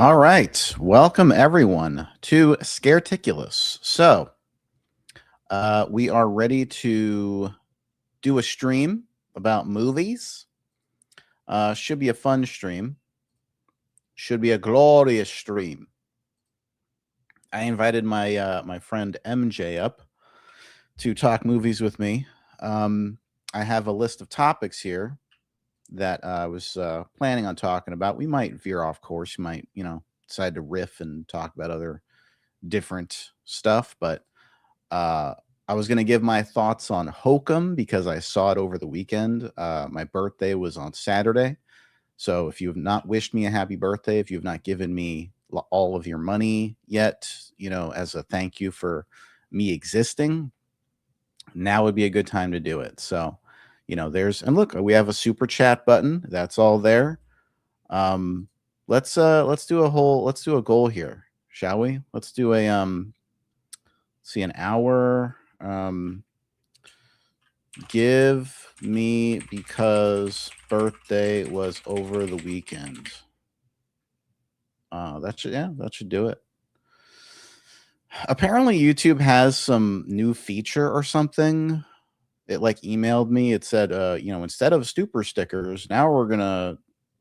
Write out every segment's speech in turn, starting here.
All right. Welcome, everyone, to Scareticulus. So, we are ready to do a stream about movies. Should be a fun stream. Should be a glorious stream. I invited my friend MJ up to talk movies with me. I have a list of topics here that I was planning on talking about. We might veer off course. We might, decide to riff and talk about other different stuff. But I was going to give my thoughts on Hokum because I saw it over the weekend. My birthday was on Saturday. So if you have not wished me a happy birthday, if you have not given me all of your money yet, as a thank you for me existing, now would be a good time to do it. So, and look, we have a super chat button. That's all there. Let's do a goal here, shall we? Let's do a an hour. Give me because birthday was over the weekend. That should do it. Apparently YouTube has some new feature or something. It emailed me. It said, instead of super stickers, now we're gonna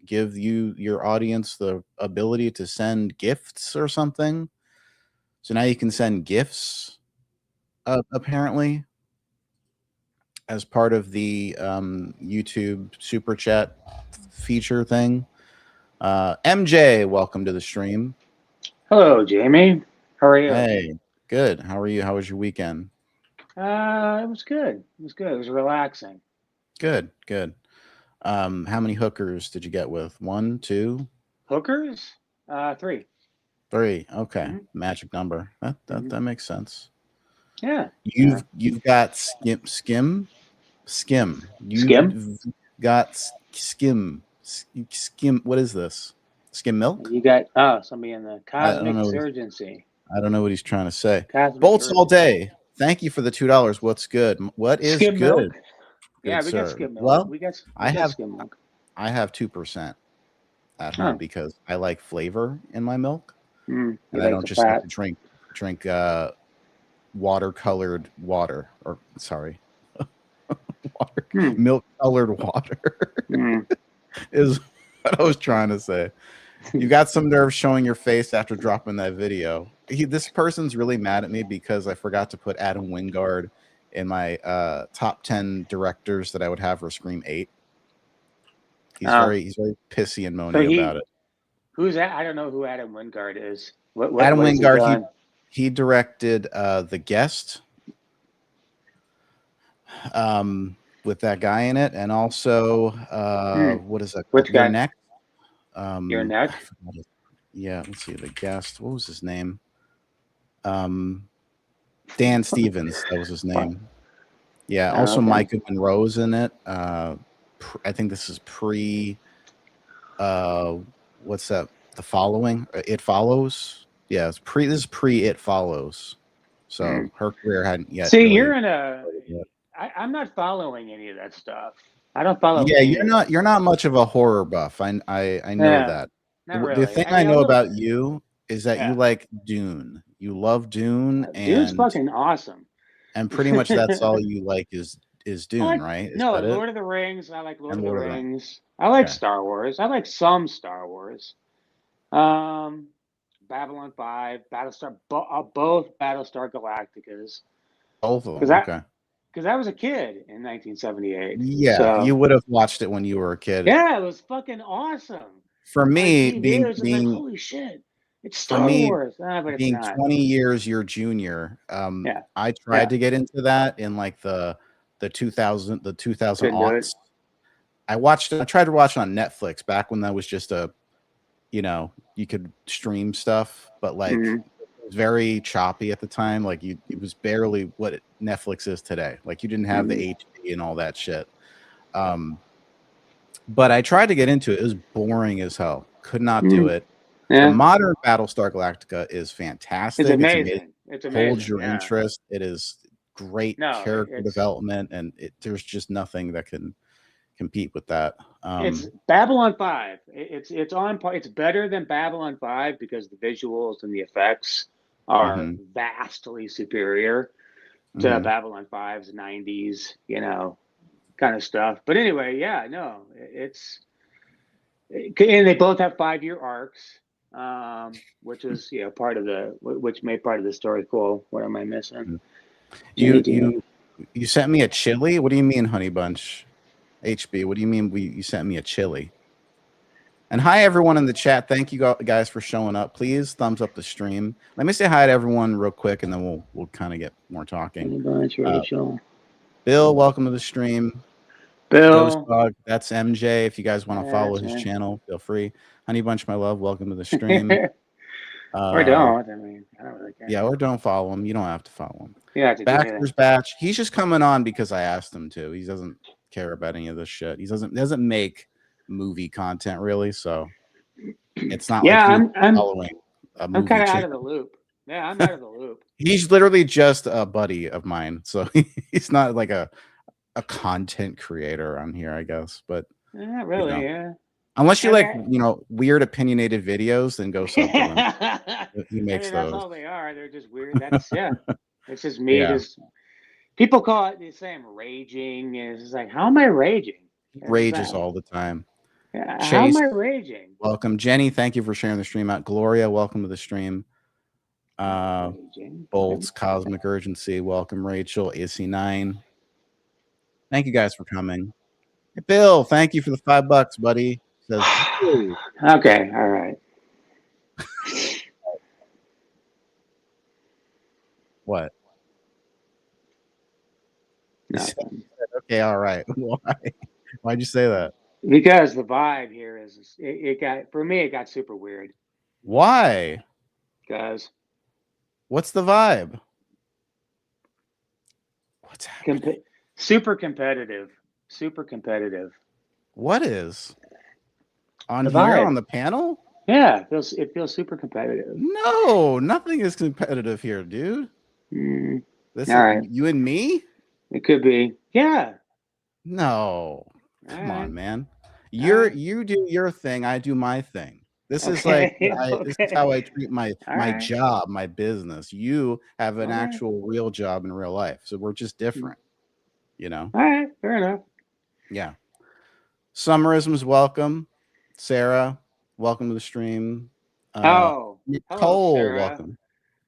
give your audience the ability to send gifts or something. So now you can send gifts, apparently, as part of the YouTube super chat feature thing. MJ, welcome to the stream. Hello, Jamie. How are you? Hey, good. How are you? How was your weekend? It was good. It was good. It was relaxing. Good. How many hookers did you get with? 1, 2? Hookers? 3. 3. Okay. Mm-hmm. Magic number. That makes sense. Yeah. You've got skim. You've got skim. What is this? Skim milk? You got somebody in the cosmic urgency. I don't know what he's trying to say. Cosmic Bolts urgency. all day. Thank you for the $2. What's good? What is skim good? Milk? Good, yeah, we sir. got skim milk. Well, we got skim milk. I have 2% at home because I like flavor in my milk, and I don't just like to drink water-colored water, or sorry, milk-colored water is what I was trying to say. You got some nerve showing your face after dropping that video. This person's really mad at me because I forgot to put Adam Wingard in my top 10 directors that I would have for Scream 8. He's very pissy and moany about it. Who's that? I don't know who Adam Wingard is. Adam Wingard, he directed The Guest with that guy in it, and also what is that? Which guy? Your Neck. Your Neck? Yeah, let's see. The Guest. What was his name? Dan Stevens. That was his name. Yeah. Also, okay. Micah Monroe's in it. I think this is pre. What's that? The Following. It Follows. Yeah, it's pre. This is pre It Follows. So her career hadn't yet. See, you're in a. I'm not following any of that stuff. I don't follow. Yeah, you're not much of a horror buff. I know that. Really. The thing I know about you is that you like Dune. You love Dune, and Dune's fucking awesome. And pretty much that's all you like is Dune, right? Is no, Lord of the Rings. I like Lord of the Rings. I like Okay. Star Wars. I like some Star Wars. Babylon 5, Battlestar, both Battlestar Galacticas. Both of them. Okay. Because I was a kid in 1978. Yeah, so, you would have watched it when you were a kid. Yeah, it was fucking awesome. For me, being like, holy shit, it's Star Wars. But being it's not. 20 years your junior, I tried to get into that in like the 2000 aughts. I tried to watch it on Netflix back when that was just you could stream stuff, but like it was very choppy at the time. Like it was barely what Netflix is today. Like you didn't have the HD and all that shit. But I tried to get into it. It was boring as hell. Could not do it. Yeah. The modern Battlestar Galactica is fantastic. It's amazing. It's amazing. Holds your interest. It is great character development, and there's just nothing that can compete with that. It's Babylon 5. It's on par. It's better than Babylon 5 because the visuals and the effects are vastly superior to Babylon 5's 90s, kind of stuff. But anyway, yeah, no, and they both have 5-year arcs, which was which made part of the story cool. What am I missing? You sent me a chili. What do you mean, Honey Bunch? HB, what do you mean you sent me a chili? And hi everyone in the chat. Thank you guys for showing up. Please thumbs up the stream. Let me say hi to everyone real quick, and then we'll kind of get more talking. Bill, welcome to the stream. Bill, Dog, that's MJ. If you guys want to follow his channel, feel free. Honey Bunch, my love, welcome to the stream. Or don't. I mean, I don't really care. Yeah, or don't follow him. You don't have to follow him. Yeah, Baxter's Batch. He's just coming on because I asked him to. He doesn't care about any of this shit. He doesn't make movie content really, so it's not like I'm following a movie. I'm kind of out of the loop. Yeah, I'm out of the loop. He's literally just a buddy of mine, so he's not like a content creator on here, I guess. But not really, yeah. Unless you like, weird opinionated videos, then go sub to him. He makes those. That's all they are. They're just weird. That's It's just me. Just people call it. They say I'm raging, and it's just like, how am I raging? Rages all the time. Yeah, how am I raging? Welcome, Jenny. Thank you for sharing the stream out. Gloria, welcome to the stream. Bolts, Cosmic Urgency, welcome. Rachel, Issy9. Thank you guys for coming. Hey, Bill, thank you for the $5, buddy. Says, okay, all right. What? Nothing. Okay, all right. Why? Why'd you say that? Because the vibe here is it got super weird. Why? Because what's the vibe? What's happening? Super competitive. What is on the here vibe. On the panel? Yeah, it feels super competitive. No, nothing is competitive here, dude. This all right. You and me? It could be. Yeah. No. Come on, man. You do your thing, I do my thing. This is like this is how I treat my job, my business. You have an actual real job in real life. So we're just different. All right, fair enough. Yeah. Summerism's welcome. Sarah, welcome to the stream. Nicole, hello, welcome.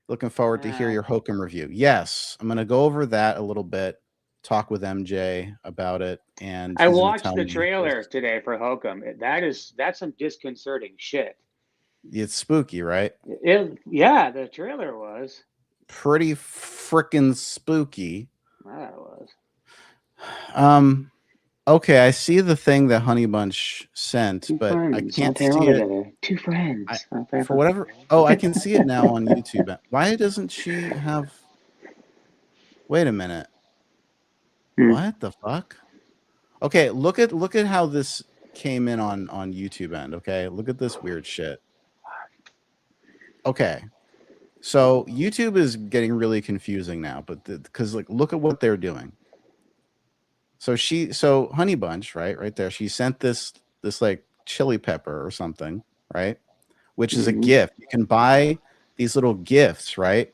Looking forward to hear your Hokum review. Yes, I'm going to go over that a little bit, talk with MJ about it. And I watched the trailer today for Hokum. That's some disconcerting shit. It's spooky, right? Yeah, the trailer was pretty freaking spooky. That was. Okay, I see the thing that Honey Bunch sent, but I can't see it. 2 friends. For whatever. Oh, I can see it now on YouTube. Why doesn't she have? Wait a minute. What the fuck? Okay, look at how this came in on YouTube end. Okay, look at this weird shit. Okay, so YouTube is getting really confusing now, but because look at what they're doing. So Honey Bunch, right there, she sent this like chili pepper or something, right? Which is a gift. You can buy these little gifts, right?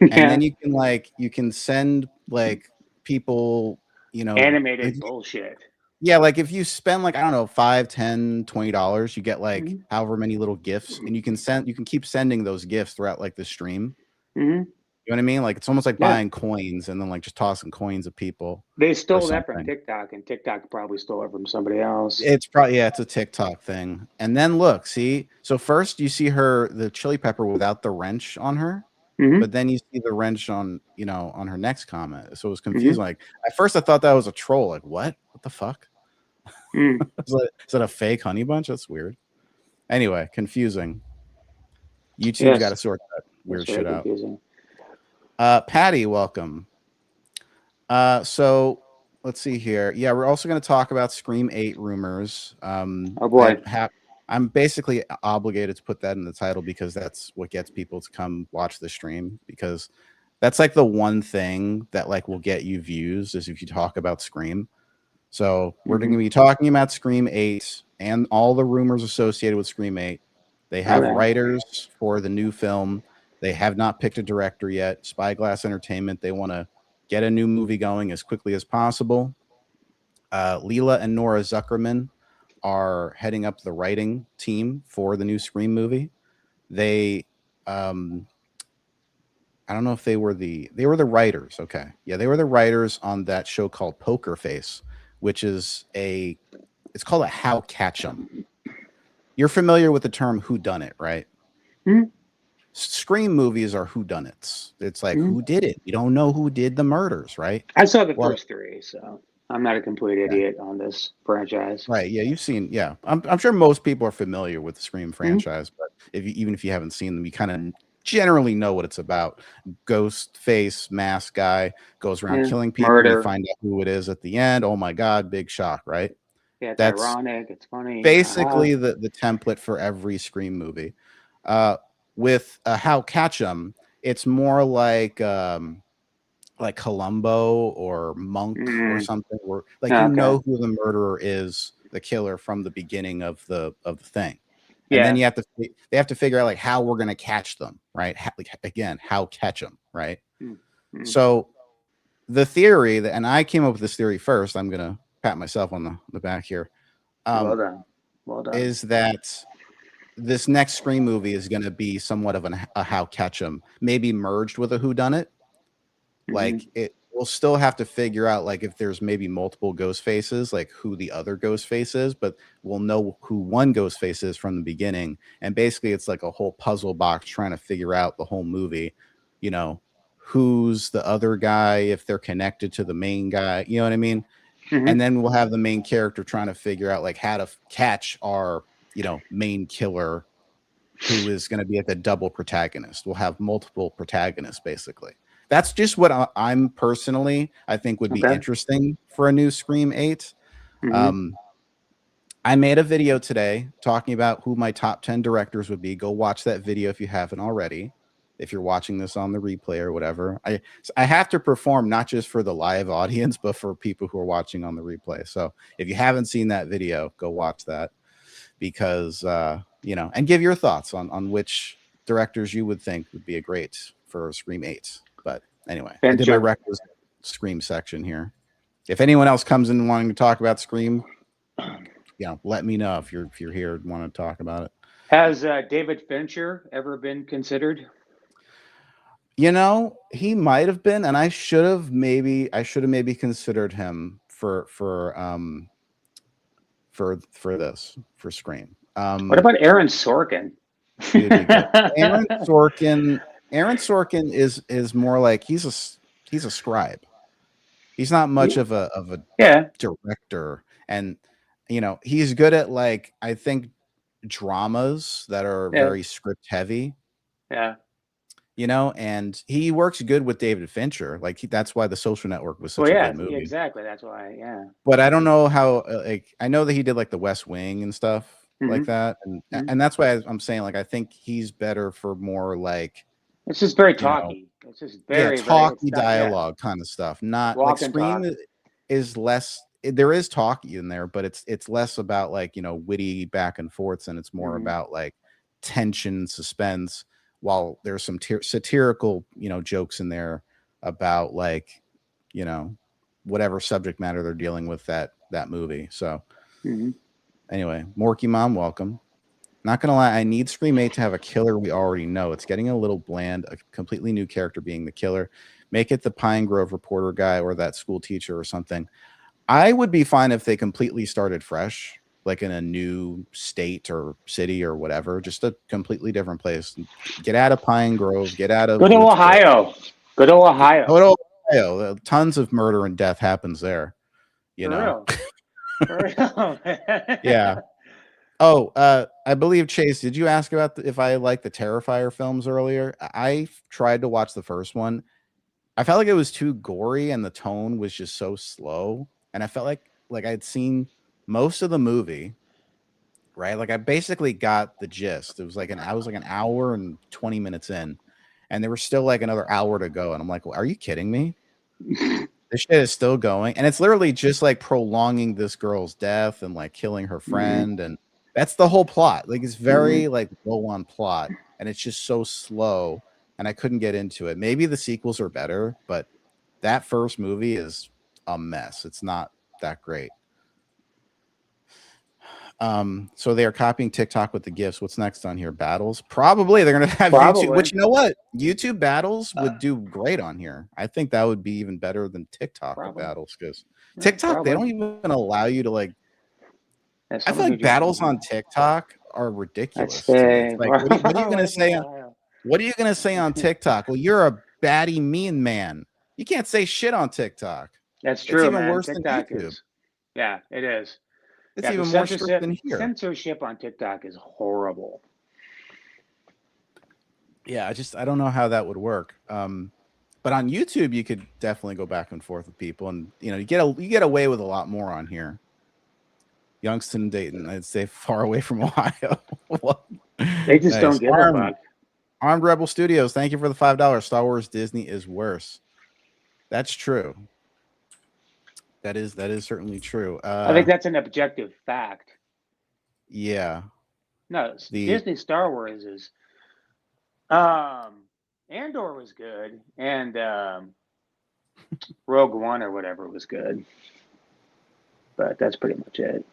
And then you can send like people, animated bullshit. Yeah, like if you spend like, I don't know, $5, $10, $20, you get like however many little gifts, and you can keep sending those gifts throughout like the stream. You know what I mean? Like it's almost like buying coins and then like just tossing coins at people. They stole that from TikTok, and TikTok probably stole it from somebody else. It's probably it's a TikTok thing. And then look, see, so first you see the chili pepper without the wrench on her, but then you see the wrench on on her next comment. So it was confusing. Like at first I thought that was a troll. Like what the fuck? Is that a fake Honey Bunch? That's weird. Anyway, confusing. YouTube's got to sort that weird shit out. Patty, welcome. So let's see here. Yeah, we're also going to talk about Scream 8 rumors. Oh boy. I'm basically obligated to put that in the title because that's what gets people to come watch the stream, because that's like the one thing that like will get you views is if you talk about Scream. So we're going to be talking about Scream 8 and all the rumors associated with Scream 8. They have writers for the new film. They have not picked a director yet. Spyglass Entertainment, they want to get a new movie going as quickly as possible. Leela and Nora Zuckerman are heading up the writing team for the new Scream movie. They, I don't know if they were the writers. Okay. Yeah, they were the writers on that show called Poker Face, which is it's called a How Catch 'em. You're familiar with the term whodunit, right? Mm-hmm. Scream movies are whodunits. It's like, who did it? You don't know who did the murders, right? I saw the first three, so I'm not a complete idiot on this franchise. Right. Yeah, you've seen. Yeah, I'm sure most people are familiar with the Scream franchise, but even if you haven't seen them, you kind of generally know what it's about. Ghost face mask guy goes around killing people. Murder. You find out who it is at the end. Oh my God, big shock, right? Yeah, it's ironic. It's funny. Basically the template for every Scream movie. With How Catch 'em, it's more like Columbo or Monk or something, where you know who the murderer is, the killer from the beginning of the thing. And then they have to figure out like how we're going to catch them, right? How catch them, right? So the theory and I came up with this theory first, I'm going to pat myself on the back here. Well done. Is that this next Scream movie is going to be somewhat of a How Catch 'em, maybe merged with a whodunit. Like it will still have to figure out like if there's maybe multiple ghost faces, like who the other ghost face is, but we'll know who one ghost face is from the beginning. And basically it's like a whole puzzle box trying to figure out the whole movie, you know, who's the other guy, if they're connected to the main guy, you know what I mean? And then we'll have the main character trying to figure out like how to catch our, you know, main killer, who is going to be like the double protagonist. We'll have multiple protagonists basically. That's just what I'm personally, I think would be interesting for a new Scream 8. I made a video today talking about who my top 10 directors would be. Go watch that video if you haven't already. If you're watching this on the replay or whatever, I have to perform not just for the live audience, but for people who are watching on the replay. So if you haven't seen that video, go watch that because, you know, and give your thoughts on which directors you would think would be a great for Scream 8. But anyway, I did my requisite Scream section here. If anyone else comes in wanting to talk about Scream, you know, let me know if you're here and want to talk about it. Has David Fincher ever been considered? You know, he might have been, and I should have maybe considered him for Scream. What about Aaron Sorkin? Aaron Sorkin is more like he's a scribe. He's not much of a director, and you know he's good at like I think dramas that are very script heavy. Yeah. You know, and he works good with David Fincher. Like that's why The Social Network was such a good movie. Yeah, exactly. That's why. Yeah. But I don't know how. Like I know that he did like The West Wing and stuff like that, and that's why I'm saying like I think he's better for more like. It's just very talky. It's just very talky dialogue kind of stuff. Not like Scream is less. There is talk in there, but it's less about like you know witty back and forths, and it's more about like tension, suspense. While there's some satirical, you know, jokes in there about like, you know, whatever subject matter they're dealing with that movie. So anyway, Morky Mom, welcome. Not gonna lie, I need Scream 8 to have a killer we already know. It's getting a little bland, a completely new character being the killer. Make it the Pine Grove reporter guy or that school teacher or something. I would be fine if they completely started fresh, like in a new state or city or whatever, just a completely different place. Get out of Pine Grove, get out of Good old Ohio. Good old Ohio. Good old Ohio. Tons of murder and death happens there. You know. For real. Yeah. Oh, I believe Chase, did you ask about if I like the Terrifier films earlier? I tried to watch the first one. I felt like it was too gory and the tone was just so slow. And I felt like I'd seen most of the movie, right? Like I basically got the gist. It was like I was like an hour and 20 minutes in, and there was still like another hour to go. And I'm like, well, are you kidding me? This shit is still going, and it's literally just like prolonging this girl's death and like killing her friend, and that's the whole plot. Like it's very like low on plot, and it's just so slow, and I couldn't get into it. Maybe the sequels are better, but that first movie is a mess. It's not that great. So they are copying TikTok with the gifts. What's next on here? Battles? Probably they're gonna have YouTube, which you know what? YouTube battles would do great on here. I think that would be even better than TikTok with battles, because TikTok, they don't even allow you to like. I feel like battles on TikTok are ridiculous to me. It's like, what are you gonna say? What are you gonna say on TikTok? Well, you're a baddie mean man. You can't say shit on TikTok. That's true. It's even man. worse TikTok than YouTube. Yeah, it is. It's even more strict than here. Censorship on TikTok is horrible. Yeah, I don't know how that would work. But on YouTube, you could definitely go back and forth with people, and you get away with a lot more on here. Youngstown and Dayton, I'd say far away from Ohio. They just don't give a fuck. Armed Rebel Studios, thank you for the $5. Star Wars Disney is worse. That's true. That is certainly true. I think that's an objective fact. Yeah. No, Disney Star Wars is. Andor was good, and Rogue One or whatever was good, but that's pretty much it.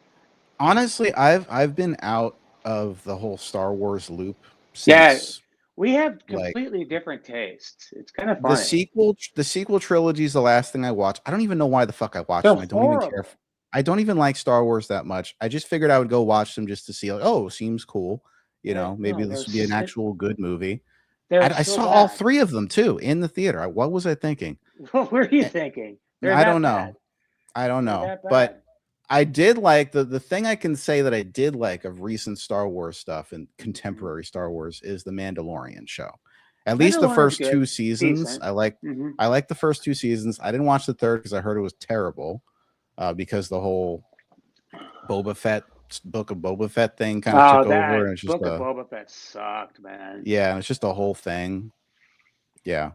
Honestly, I've been out of the whole Star Wars loop since. Yeah, we have completely different tastes. It's kind of funny. The sequel trilogy is the last thing I watched. I don't even know why the fuck I watched them. I don't even care. I don't even like Star Wars that much. I just figured I would go watch them just to see, like, oh, seems cool. Maybe this would be an actual good movie. I saw all 3 of them too in the theater. What was I thinking? What were you thinking? I don't know. But I did like the thing I can say that I did like of recent Star Wars stuff and contemporary Star Wars is the Mandalorian show. At least the first 2 seasons. I like the first 2 seasons. I didn't watch the third because I heard it was terrible, because the whole Book of Boba Fett thing kind of took over, and it's just Book of Boba Fett sucked, man. Yeah, and it's just a whole thing. Yeah.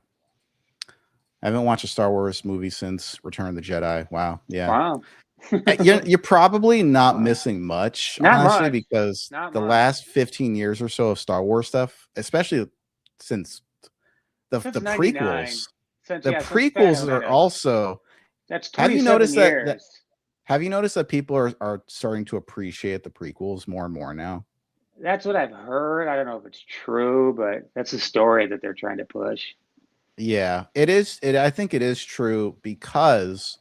I haven't watched a Star Wars movie since Return of the Jedi. Wow. Yeah. Wow. You're probably not missing much, honestly, because the last 15 years or so of Star Wars stuff, especially since the prequels, prequels are also. That's 27 years. Have you noticed that people are starting to appreciate the prequels more and more now? That's what I've heard. I don't know if it's true, but that's the story that they're trying to push. Yeah, it is. I think it is true, because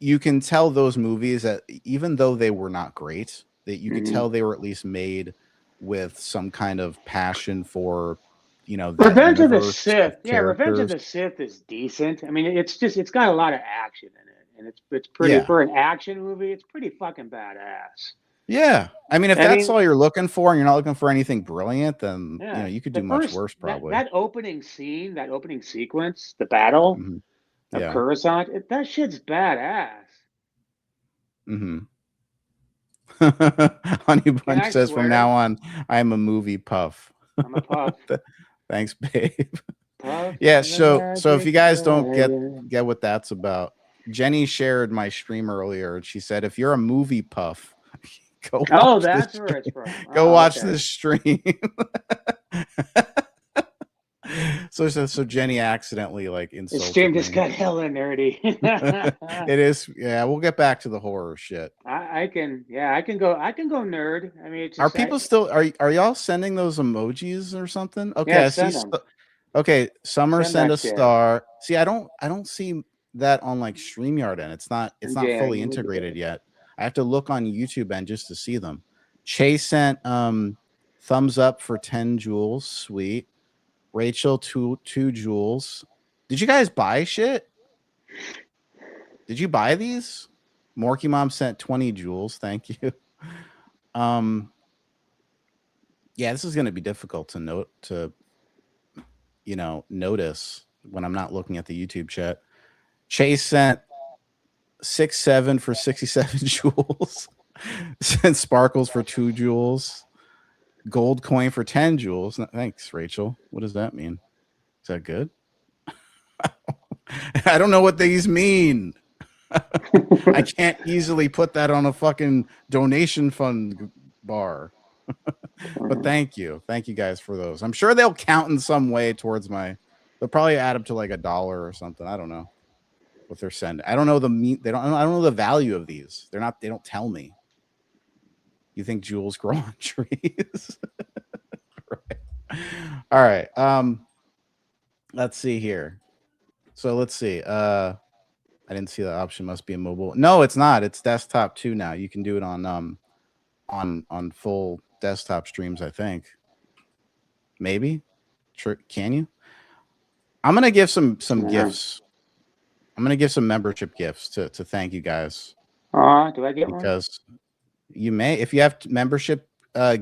you can tell those movies that even though they were not great, that you could tell they were at least made with some kind of passion for, Revenge of the Sith. Yeah, Revenge of the Sith is decent. I mean, it's got a lot of action in it, and it's pretty for an action movie. It's pretty fucking badass. Yeah, I mean, if that's all you're looking for, and you're not looking for anything brilliant, then you could do much worse, probably. That opening scene, that opening sequence, the battle of Coruscant, that shit's badass. Honey Bunch says, from now on, I'm a movie puff. I'm a puff. Thanks, babe. Puff, yeah, so if you guys don't get what that's about, Jenny shared my stream earlier, and she said, if you're a movie puff, go watch that's where it's from. Go watch this stream. So Jenny accidentally insulted the stream me. just got hella nerdy. It is. Yeah, we'll get back to the horror shit. I can go nerd. I mean, are people still are y'all sending those emojis or something? Okay, yeah, okay, Summer send a star. See, I don't see that on StreamYard, and it's not fully integrated yet. I have to look on YouTube and just to see them. Chase sent thumbs up for 10 jewels. Sweet. Rachel, 2 jewels. Did you guys buy shit? Did you buy these? Morky Mom sent 20 jewels. Thank you. Yeah, this is going to be difficult to notice when I'm not looking at the YouTube chat. Chase sent 6-7 for 67 jewels. Sent sparkles for 2 jewels. Gold coin for 10 jewels. Thanks, Rachel. What does that mean? Is that good? I don't know what these mean. I can't easily put that on a fucking donation fund bar. But thank you guys for those. I'm sure they'll count in some way towards my. They'll probably add up to like $1 or something. I don't know what they're sending. I don't know the meat. They don't. I don't know the value of these. They're not. They don't tell me. You think jewels grow on trees? Right. All right. Let's see here. So let's see. I didn't see the option. Must be a mobile. No, it's not. It's desktop too now. You can do it on full desktop streams. I think. Maybe. Sure. Can you? I'm gonna give some gifts. I'm gonna give some membership gifts to thank you guys. Do I get one? Because you may, if you have membership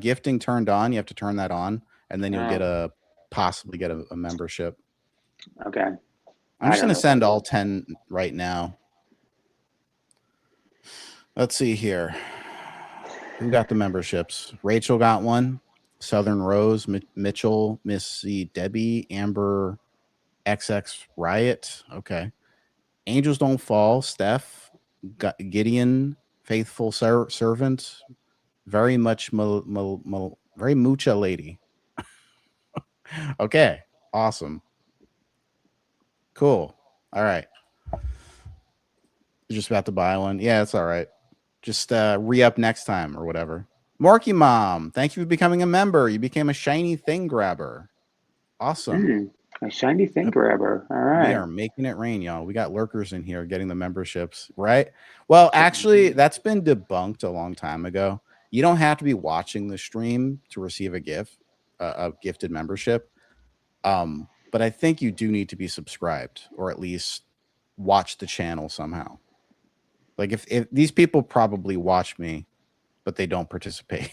gifting turned on, you have to turn that on, and then you'll get possibly get a membership. Okay. I'm just gonna send all 10 right now. Let's see here. Who got the memberships? Rachel got one. Southern Rose, Mitchell, Missy Debbie, Amber, XX Riot. Okay. Angels Don't Fall, Steph, Gideon, Faithful Servant, very much, very mucha lady. Okay. Awesome. Cool. All right. You're just about to buy one. Yeah, it's all right. Just re-up next time or whatever. Morky Mom, thank you for becoming a member. You became a shiny thing grabber. Awesome. A shiny thing grabber. All right. We are making it rain, y'all. We got lurkers in here getting the memberships, right? Well, actually, that's been debunked a long time ago. You don't have to be watching the stream to receive a gift, a gifted membership. But I think you do need to be subscribed or at least watch the channel somehow. Like if these people probably watch me, but they don't participate.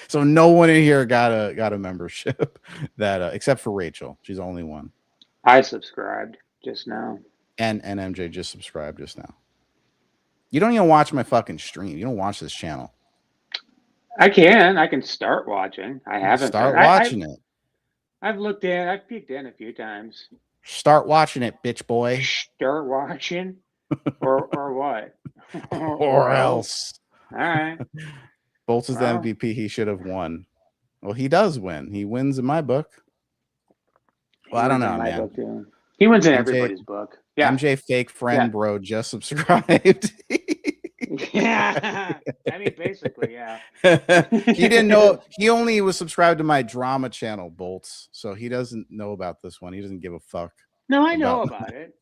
So no one in here got a membership that except for Rachel. She's the only one. I subscribed just now. And MJ just subscribed just now. You don't even watch my fucking stream. You don't watch this channel. I can start watching. I haven't start watching it. I've looked in, I've peeked in a few times. Start watching it, bitch boy. Start watching? or what? or else. All right. Bolts is the MVP. He should have won. Well, he does win. He wins in my book. Well, I don't know, man. He wins in everybody's book. Yeah. MJ fake friend, bro, just subscribed. Yeah. I mean, basically, yeah. He didn't know. He only was subscribed to my drama channel, Bolts. So he doesn't know about this one. He doesn't give a fuck. No, I know about it.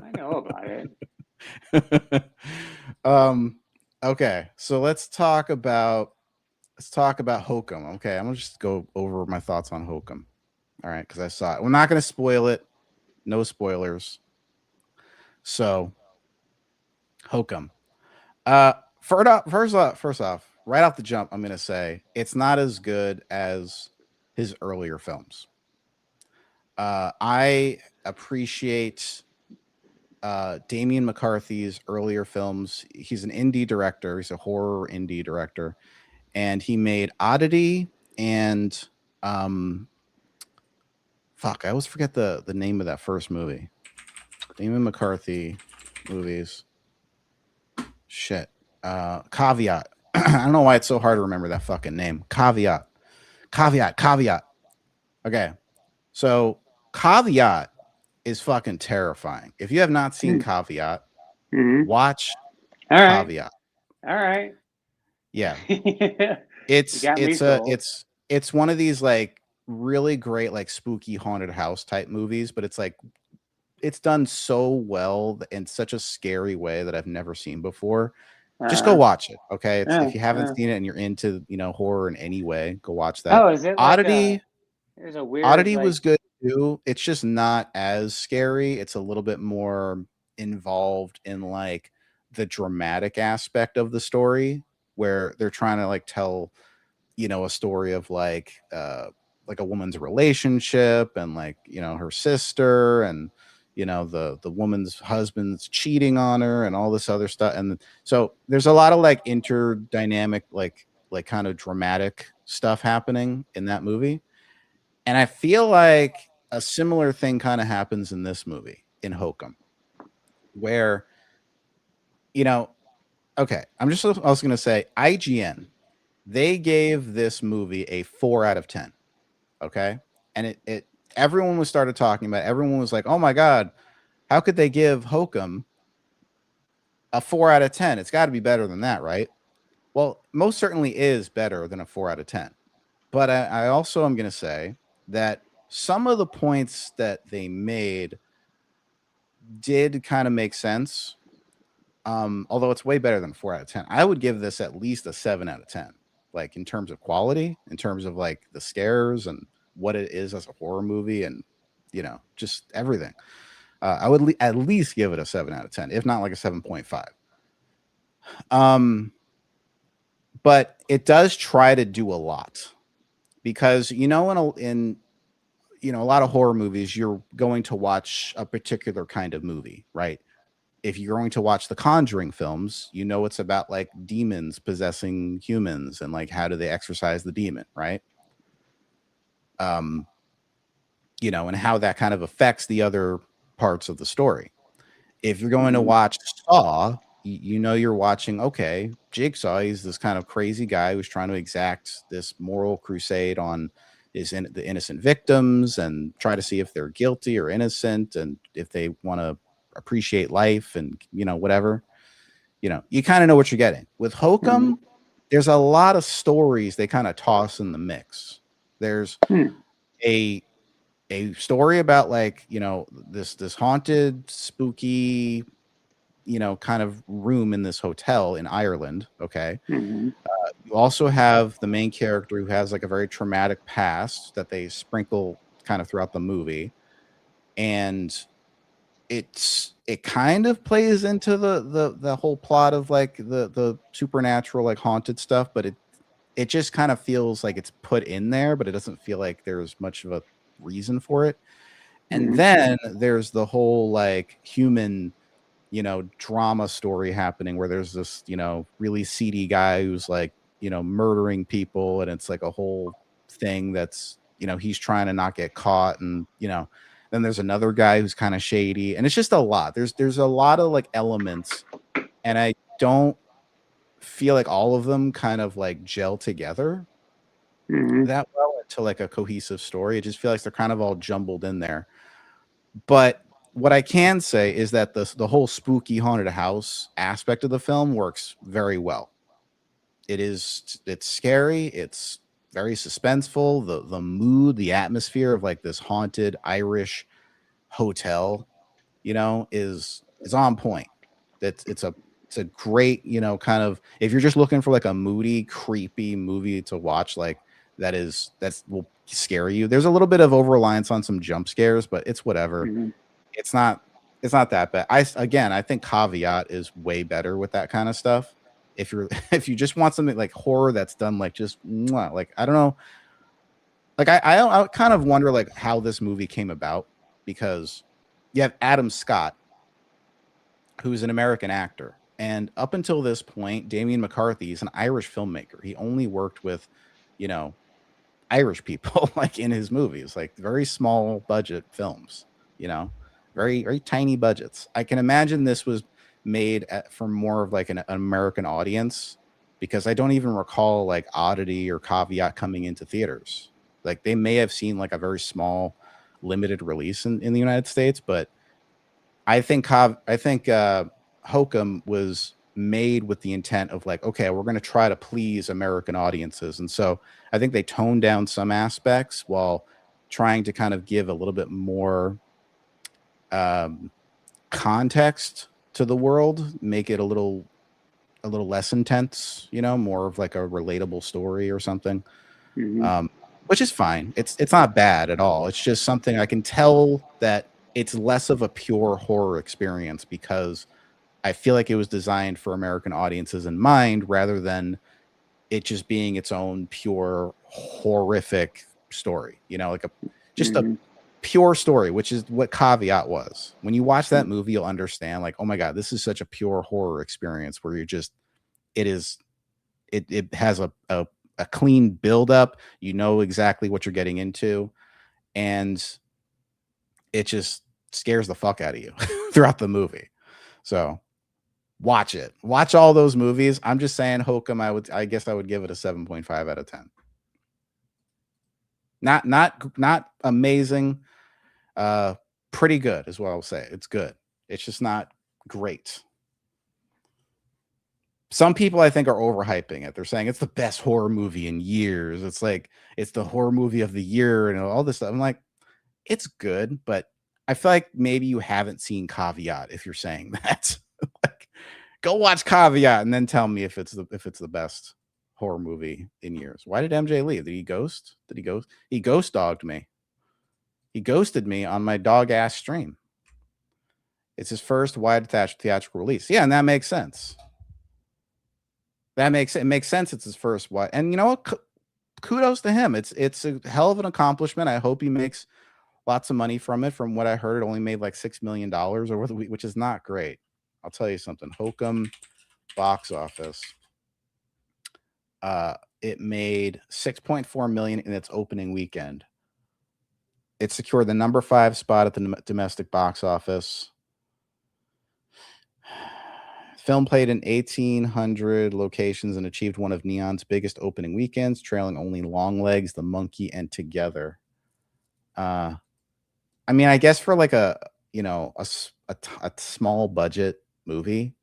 I know about it. Okay, so let's talk about Hokum. Okay, I'm gonna just go over my thoughts on Hokum. All right, because I saw it. We're not gonna spoil it. No spoilers. So, Hokum. First off, right off the jump, I'm gonna say it's not as good as his earlier films. I appreciate Damian McCarthy's earlier films. He's an indie director. He's a horror indie director, and he made Oddity and fuck, I always forget the name of that first movie. Damian McCarthy movies. Shit. Caveat. I don't know why it's so hard to remember that fucking name. Caveat. Okay. So Caveat is fucking terrifying. If you have not seen Caveat, watch Caveat. All right. Yeah. It's one of these like really great like spooky haunted house type movies, but it's like it's done so well in such a scary way that I've never seen before. Just go watch it, okay? If you haven't seen it and you're into horror in any way, go watch that. Oh, is it Oddity? There's a weird Oddity was good too. It's just not as scary. It's a little bit more involved in like the dramatic aspect of the story, where they're trying to like tell, a story of like a woman's relationship and like her sister and the woman's husband's cheating on her and all this other stuff. And so there's a lot of like interdynamic, like kind of dramatic stuff happening in that movie. And I feel like a similar thing kind of happens in this movie in Hokum, where, you know, okay, I'm just also going to say IGN, they gave this movie a 4 out of 10. Okay. And it everyone was started talking about it. Everyone was like, oh my God, how could they give Hokum a 4 out of 10? It's got to be better than that, right? Well, most certainly is better than a 4 out of 10. But I also am going to say that some of the points that they made did kind of make sense. Although it's way better than 4 out of 10. I would give this at least a 7 out of 10. Like in terms of quality, in terms of like the scares and what it is as a horror movie, and just everything. I would at least give it a 7 out of 10, if not like a 7.5. But it does try to do a lot, because in a lot of horror movies, you're going to watch a particular kind of movie, right? If you're going to watch the Conjuring films, it's about like demons possessing humans and like how do they exorcise the demon, right? And how that kind of affects the other parts of the story. If you're going to watch Saw, you're watching, okay, Jigsaw, he's this kind of crazy guy who's trying to exact this moral crusade on the innocent victims and try to see if they're guilty or innocent, and if they want to appreciate life and whatever. You kind of know what you're getting. With Hokum, there's a lot of stories they kind of toss in the mix. There's a story about like this haunted, spooky kind of room in this hotel in Ireland. Okay. You also have the main character who has like a very traumatic past that they sprinkle kind of throughout the movie, and it kind of plays into the whole plot of like the supernatural, like haunted stuff, but it just kind of feels like it's put in there, but it doesn't feel like there's much of a reason for it. And then there's the whole like human drama story happening, where there's this really seedy guy who's like murdering people, and it's like a whole thing that's he's trying to not get caught, and then there's another guy who's kind of shady, and it's just a lot. There's a lot of like elements, and I don't feel like all of them kind of like gel together that well into like a cohesive story. I just feel like they're kind of all jumbled in there. But what I can say is that the whole spooky haunted house aspect of the film works very well. It's scary, it's very suspenseful. The mood, the atmosphere of like this haunted Irish hotel, is on point. It's a great, kind of, if you're just looking for like a moody, creepy movie to watch, like that will scare you. There's a little bit of over reliance on some jump scares, but it's whatever. It's not that bad. I think Caveat is way better with that kind of stuff. If you just want something like horror that's done like just like, I don't know, like I kind of wonder like how this movie came about, because you have Adam Scott, who's an American actor, and up until this point, Damien McCarthy is an Irish filmmaker. He only worked with Irish people like in his movies, like very small budget films, very, very tiny budgets. I can imagine this was made for more of like an American audience, because I don't even recall like Oddity or Caveat coming into theaters. Like they may have seen like a very small limited release in the United States, but I think Hokum was made with the intent of like, okay, we're going to try to please American audiences. And so I think they toned down some aspects while trying to kind of give a little bit more context to the world, make it a little less intense, more of like a relatable story or something. Which is fine. It's not bad at all. It's just something I can tell that it's less of a pure horror experience, because I feel like it was designed for American audiences in mind, rather than it just being its own pure horrific story, like a pure story, which is what Caveat was. When you watch that movie, you'll understand like, oh my God, this is such a pure horror experience, where it has a clean build up. You know exactly what you're getting into. And it just scares the fuck out of you throughout the movie. So watch it. Watch all those movies. I'm just saying, Hokum, I guess I would give it a 7.5 out of 10. Not amazing. Pretty good is what I'll say. It's good. It's just not great. Some people I think are overhyping it. They're saying it's the best horror movie in years. It's like it's the horror movie of the year and all this stuff. I'm like, it's good, but I feel like maybe you haven't seen Caveat if you're saying that. Like, go watch Caveat and then tell me if it's the best horror movie in years. Why did MJ leave? Did he ghost? He ghost dogged me. He ghosted me on my dog ass stream. It's his first wide attached theatrical release. Yeah, and that makes sense. It makes sense. It's his first wide, and you know what? Kudos to him. It's a hell of an accomplishment. I hope he makes lots of money from it. From what I heard, it only made like $6 million over the week, which is not great. I'll tell you something. Hokum box office. It made $6.4 million in its opening weekend. It secured the number 5 spot at the domestic box office. Film played in 1,800 locations and achieved one of Neon's biggest opening weekends, trailing only Longlegs, The Monkey, and Together. I mean, I guess for like a small budget movie,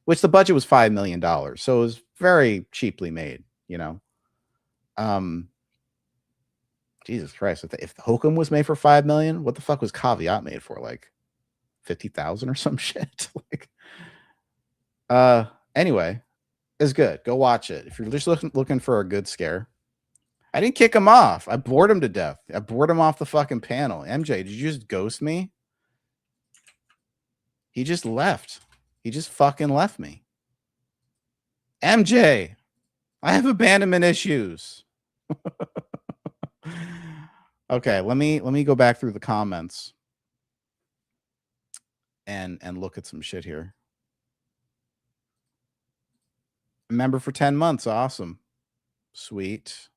which the budget was $5 million, so it was very cheaply made. Jesus Christ! If Hokum was made for $5 million, what the fuck was Caveat made for? Like 50,000 or some shit. Like, anyway, it's good. Go watch it if you're just looking for a good scare. I didn't kick him off. I bored him to death. I bored him off the fucking panel. MJ, did you just ghost me? He just left. He just fucking left me. MJ, I have abandonment issues. Okay, let me go back through the comments and look at some shit here. Member for 10 months. Awesome. Sweet.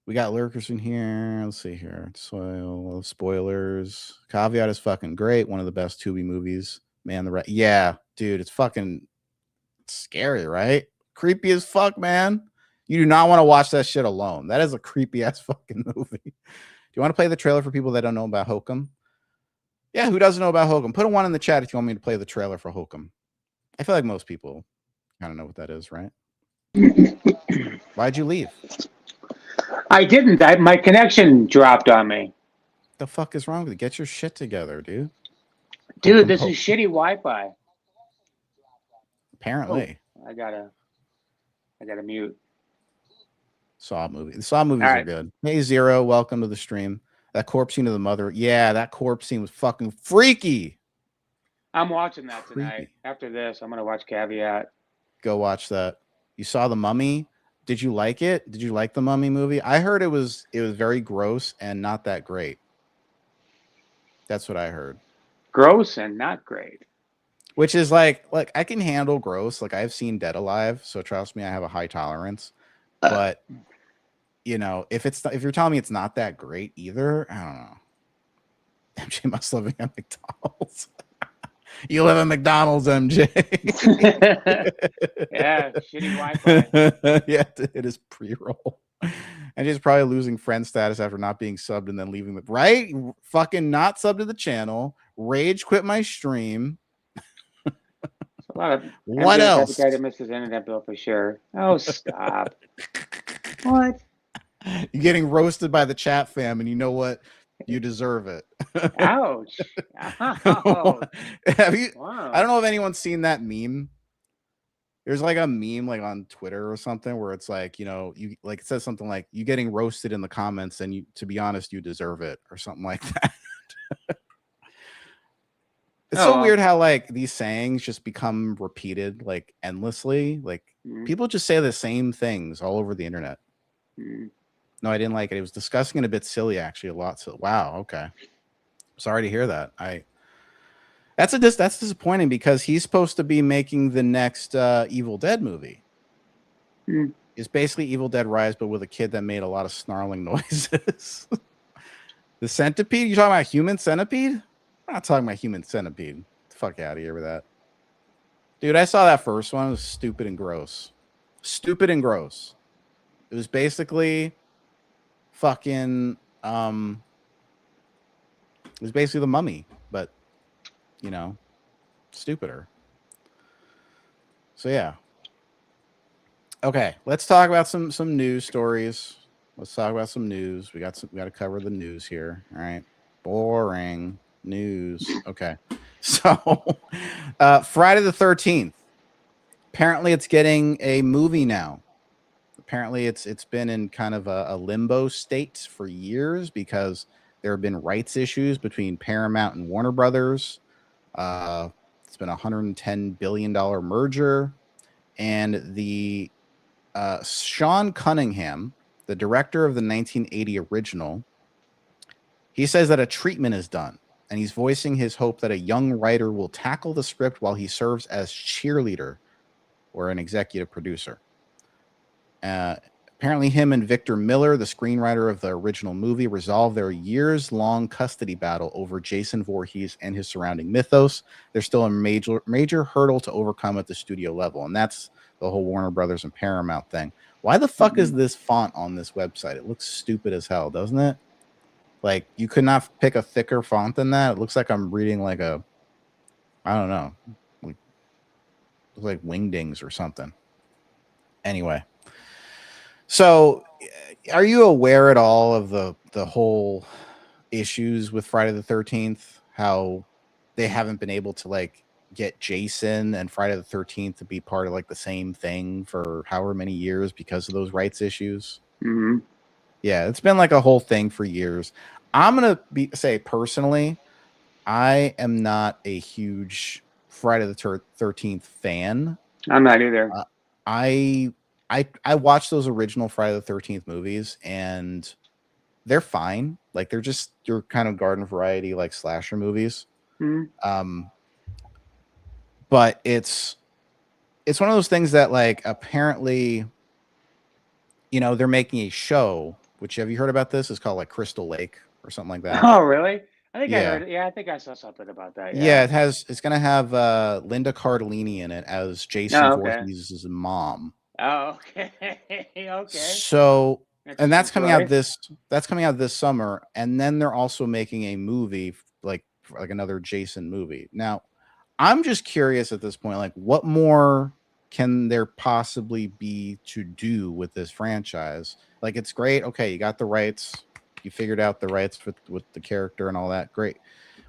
We got lurkers in here. Let's see here. Soil spoilers. Caveat is fucking great. One of the best Tubi movies. Man, yeah, dude, it's fucking scary, right? Creepy as fuck, man. You do not want to watch that shit alone. That is a creepy ass fucking movie. Do you want to play the trailer for people that don't know about Hokum? Yeah, who doesn't know about Hokum? Put a 1 in the chat if you want me to play the trailer for Hokum. I feel like most people kind of know what that is, right? Why'd you leave? I didn't. My connection dropped on me. The fuck is wrong with you? Get your shit together, dude. Dude, this is shitty Wi-Fi. Apparently. Oh, I gotta mute. Saw movie. The Saw movies are good. Hey, Zero, welcome to the stream. That corpse scene of the mother. Yeah, that corpse scene was fucking freaky. I'm watching that tonight. After this, I'm gonna watch Caveat. Go watch that. You saw The Mummy? Did you like it? Did you like the Mummy movie? I heard it was very gross and not that great. That's what I heard. Gross and not great. Which is like I can handle gross. Like I've seen Dead Alive, so trust me, I have a high tolerance. But if you're telling me it's not that great either, I don't know. MJ must live at McDonald's. You live at McDonald's, MJ. Yeah, shitty Wi-Fi. Yeah, it is pre-roll. And he's probably losing friend status after not being subbed and then leaving the right. Fucking not subbed to the channel. Rage quit my stream. A lot of what else? The guy that missed his internet bill for sure. Oh, stop. What? You're getting roasted by the chat fam, and you know what? You deserve it. Ouch. Oh. Have you? Wow. I don't know if anyone's seen that meme. There's like a meme like on Twitter or something where it's like, you like it says something like you getting roasted in the comments and to be honest, you deserve it or something like that. It's so weird how like these sayings just become repeated like endlessly. Like people just say the same things all over the internet. No, I didn't like it. It was disgusting and a bit silly, actually, a lot. So, wow, okay. Sorry to hear that. That's disappointing because he's supposed to be making the next Evil Dead movie. It's basically Evil Dead Rise, but with a kid that made a lot of snarling noises. The Centipede? You talking about Human Centipede? I'm not talking about Human Centipede. Get the fuck out of here with that. Dude, I saw that first one. It was stupid and gross. Stupid and gross. It was basically fucking it was basically The Mummy, but you know, stupider. So yeah. Okay, let's talk about some news stories. Let's talk about some news. We got to cover the news here. All right. Boring news. Okay. So Friday the 13th. Apparently it's getting a movie now. Apparently it's been in kind of a limbo state for years because there have been rights issues between Paramount and Warner Brothers. It's been a $110 billion merger, and the Sean Cunningham, the director of the 1980 original, he says that a treatment is done, and he's voicing his hope that a young writer will tackle the script while he serves as cheerleader or an executive producer. Apparently, him and Victor Miller, the screenwriter of the original movie, resolved their years-long custody battle over Jason Voorhees and his surrounding mythos. There's still a major hurdle to overcome at the studio level, and that's the whole Warner Brothers and Paramount thing. Why the fuck is this font on this website? It looks stupid as hell, doesn't it? Like, you could not pick a thicker font than that. It looks like I'm reading like a, I don't know, like Wingdings or something. Anyway. So, are you aware at all of the whole issues with Friday the 13th? How they haven't been able to like get Jason and Friday the 13th to be part of like the same thing for however many years because of those rights issues? Mm-hmm. Yeah, it's been like a whole thing for years. I'm gonna say personally, I am not a huge Friday the 13th fan. I'm not either. I watched those original Friday the 13th movies, and they're fine. Like, they're just your kind of garden variety, like slasher movies. Mm-hmm. But it's one of those things that, like, apparently, you know, they're making a show. Which, have you heard about this? It's called like Crystal Lake or something like that. Oh, really? I think I Yeah. heard it. Yeah, I think I saw something about that. Yeah, it's gonna have Linda Cardellini in it as Jason Voorhees' mom. Oh, okay. Okay. So, and that's coming out this summer, and then they're also making a movie like another Jason movie. Now, I'm just curious at this point, like, what more can there possibly be to do with this franchise? Like, it's great. Okay, you got the rights. You figured out the rights with the character and all that. Great.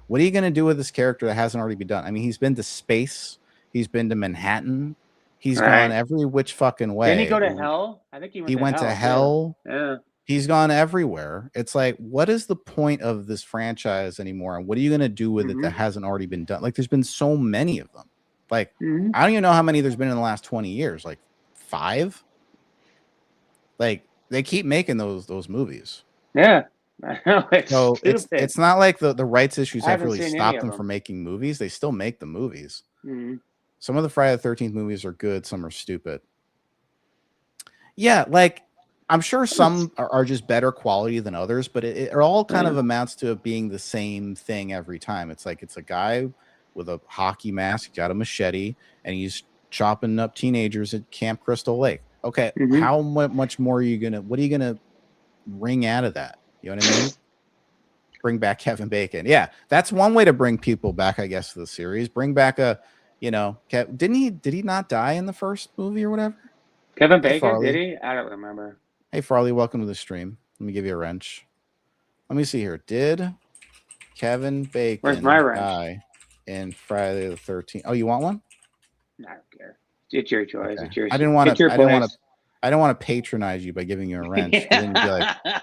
What are you going to do with this character that hasn't already been done? I mean, he's been to space. He's been to Manhattan. He's gone every which fucking way. Didn't he go to hell? I think he went to hell. Yeah. He's gone everywhere. It's like, what is the point of this franchise anymore? And what are you going to do with it that hasn't already been done? Like, there's been so many of them. Like, I don't even know how many there's been in the last 20 years. Like 5? Like, they keep making those movies. Yeah. So it's not like the rights issues have really stopped them from making movies. They still make the movies. Some of the Friday the 13th movies are good. Some are stupid. Yeah, like, I'm sure some are just better quality than others, but it all kind of amounts to it being the same thing every time. It's like, it's a guy with a hockey mask, got a machete, and he's chopping up teenagers at Camp Crystal Lake. Okay, how much more are you what are you gonna wring out of that? You know what I mean? Bring back Kevin Bacon. Yeah, that's one way to bring people back, I guess, to the series. Bring back did he not die in the first movie or whatever? Kevin Bacon, did he? I don't remember. Hey, Farley, welcome to the stream. Let me give you a wrench. Let me see here. Did Kevin Bacon die in Friday the 13th? Oh, you want one? I don't care. It's your choice. Okay. It's your. I didn't want to patronize you by giving you a wrench. Then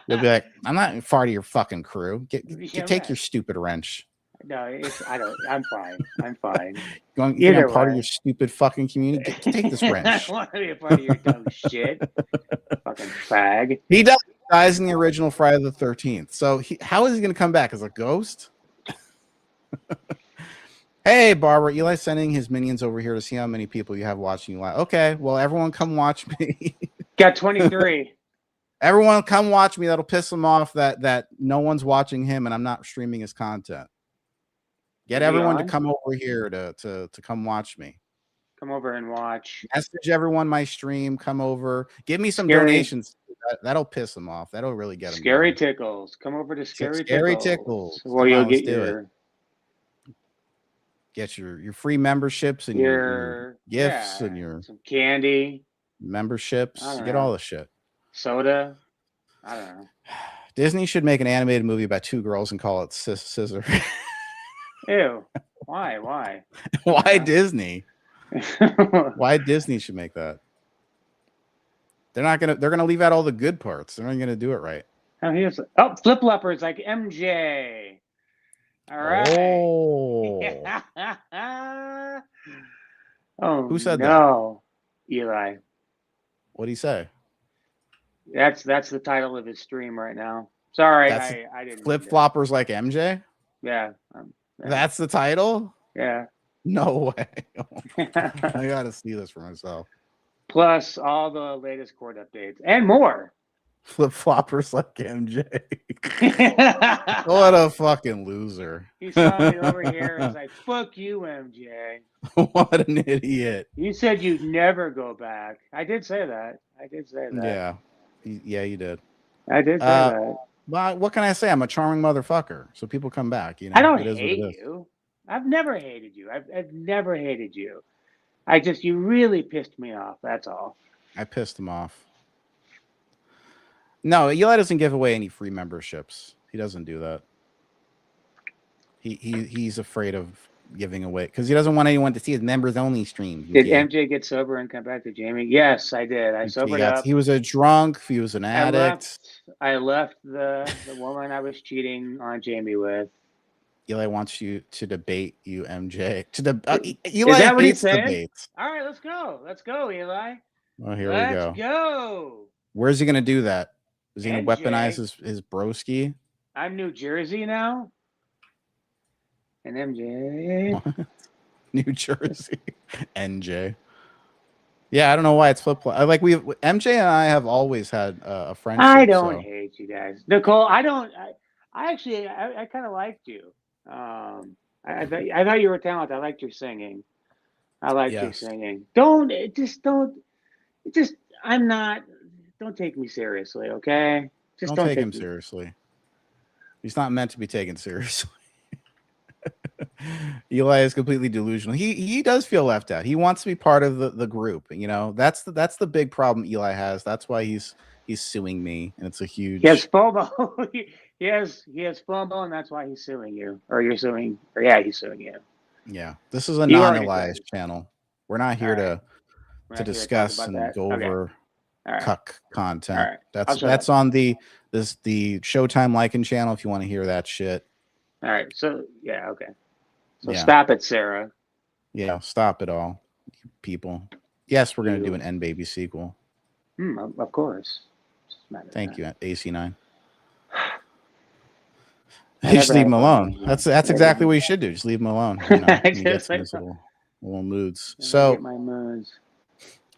you'll be like, I'm not part of your fucking crew. Take your stupid wrench. No, I don't. I'm fine. I'm fine. You're part of your stupid fucking community. Take this wrench. I don't want to be a part of your dumb shit. Fucking fag. He dies in the original Friday the 13th. So how is he going to come back as a ghost? Hey, Barbara, Eli's sending his minions over here to see how many people you have watching you live. Okay, well, everyone come watch me. Got 23. Everyone come watch me. That'll piss him off that no one's watching him and I'm not streaming his content. Get everyone to come over here to come watch me. Come over and watch. Message everyone my stream. Come over. Give me some donations. That'll piss them off. That'll really get them. Scareticulus. Come over to Scareticulus. Well, you'll get your free memberships and your gifts and your some candy memberships. You get all the shit. Soda. I don't know. Disney should make an animated movie about two girls and call it Scissor. Ew. Why? Why Disney? Why Disney should make that? They're gonna leave out all the good parts. They're not gonna do it right. Flip floppers like MJ. All right. Oh. Who said that? Eli. What'd he say? That's the title of his stream right now. Sorry, I didn't. Flip floppers like MJ. Yeah. That's the title. Yeah. No way. I gotta see this for myself. Plus all the latest court updates and more. Flip floppers like MJ. What a fucking loser. He saw me over here and was like, fuck you, MJ. What an idiot. You said you'd never go back. I did say that. Yeah. Yeah, you did. I did say that. Well, what can I say? I'm a charming motherfucker. So people come back. You know, I don't hate you. I've never hated you. I've never hated you. You really pissed me off. That's all. I pissed him off. No, Eli doesn't give away any free memberships. He doesn't do that. He's afraid of giving away because he doesn't want anyone to see his members only stream. Did MJ get sober and come back to Jamie? Yes, I did. I sobered up. He was a drunk. He was an addict. I left the woman I was cheating on Jamie with. Eli wants you to debate you, MJ. Eli, is that what he's saying? Debates. All right, let's go. Let's go, Eli. Well, here we go. Let's go. Where's he going to do that? Is he going to weaponize his broski? I'm New Jersey now. And MJ. What? New Jersey. NJ. Yeah, I don't know why it's flip flop. MJ and I have always had a friendship. I don't hate you guys, Nicole. I kind of liked you. I thought you were talented. I liked your singing. Your singing. Don't take me seriously, okay? Just don't take him seriously. He's not meant to be taken seriously. Eli is completely delusional. He does feel left out. He wants to be part of the group. You know, that's the big problem Eli has. That's why he's suing me, and it's a huge. He has FOMO. he has FOMO, and that's why he's suing you, or you're suing, or he's suing you. Yeah, this is a non-Elias channel. We're not here to discuss and go over cuck content. That's on the Showtime Lycan channel if you want to hear that shit. All right. So okay. So stop it, Sarah. Yeah, stop it all, you people. Yes, we're gonna do an N Baby sequel. Of course. Thank you, AC9. You just leave him alone. That's exactly what you should do. Just leave him alone. You know, he gets in his little moods. So my moods.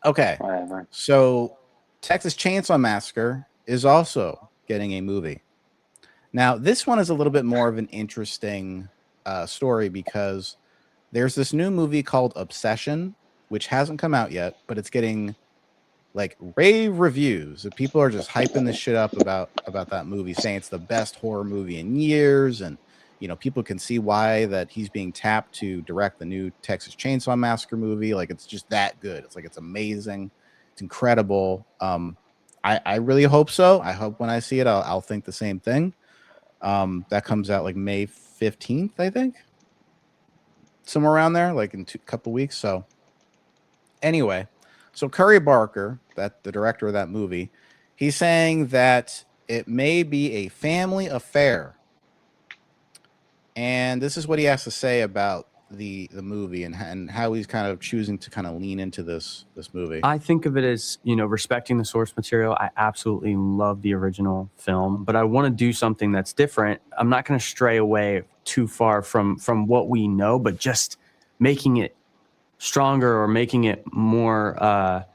Okay. Whatever. So Texas Chainsaw Massacre is also getting a movie. Now, this one is a little bit more of an interesting story because there's this new movie called Obsession, which hasn't come out yet, but it's getting like rave reviews. People are just hyping this shit up about that movie, saying it's the best horror movie in years, and you know, people can see why that he's being tapped to direct the new Texas Chainsaw Massacre movie. Like, it's just that good. It's like, it's amazing. It's incredible. I really hope so. I hope when I see it, I'll think the same thing. That comes out like May 15th, I think. Somewhere around there, like in a couple weeks. So anyway, so Curry Barker, the director of that movie, he's saying that it may be a family affair. And this is what he has to say about the movie and how he's kind of choosing to kind of lean into this movie. I think of it as, you know, respecting the source material. I absolutely love the original film, but I want to do something that's different. I'm not going to stray away too far from what we know, but just making it stronger or making it more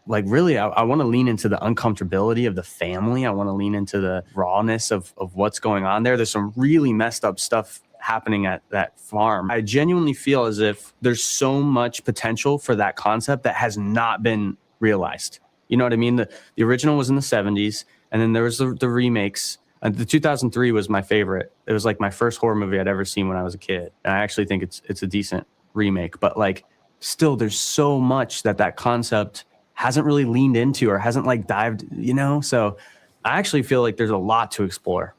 like really I want to lean into the uncomfortability of the family. I want to lean into the rawness of what's going on there. There's some really messed up stuff happening at that farm. I genuinely feel as if there's so much potential for that concept that has not been realized. You know what I mean? The original was in the 70s, and then there was the remakes. The 2003 was my favorite. It was like my first horror movie I'd ever seen when I was a kid. And I actually think it's a decent remake, but like still there's so much that concept hasn't really leaned into or hasn't like dived, you know? So I actually feel like there's a lot to explore.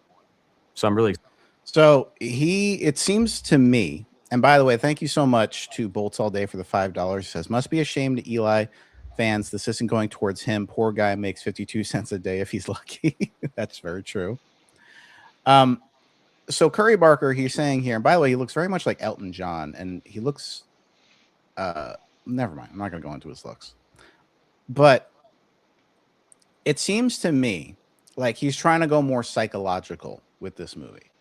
So I'm really So it seems to me, and by the way, thank you so much to Bolts All Day for the $5. He says, must be ashamed to Eli fans. This isn't going towards him. Poor guy makes 52 cents a day if he's lucky. That's very true. So Curry Barker, he's saying here, and by the way, he looks very much like Elton John, and he looks, never mind. I'm not going to go into his looks, but it seems to me like he's trying to go more psychological with this movie.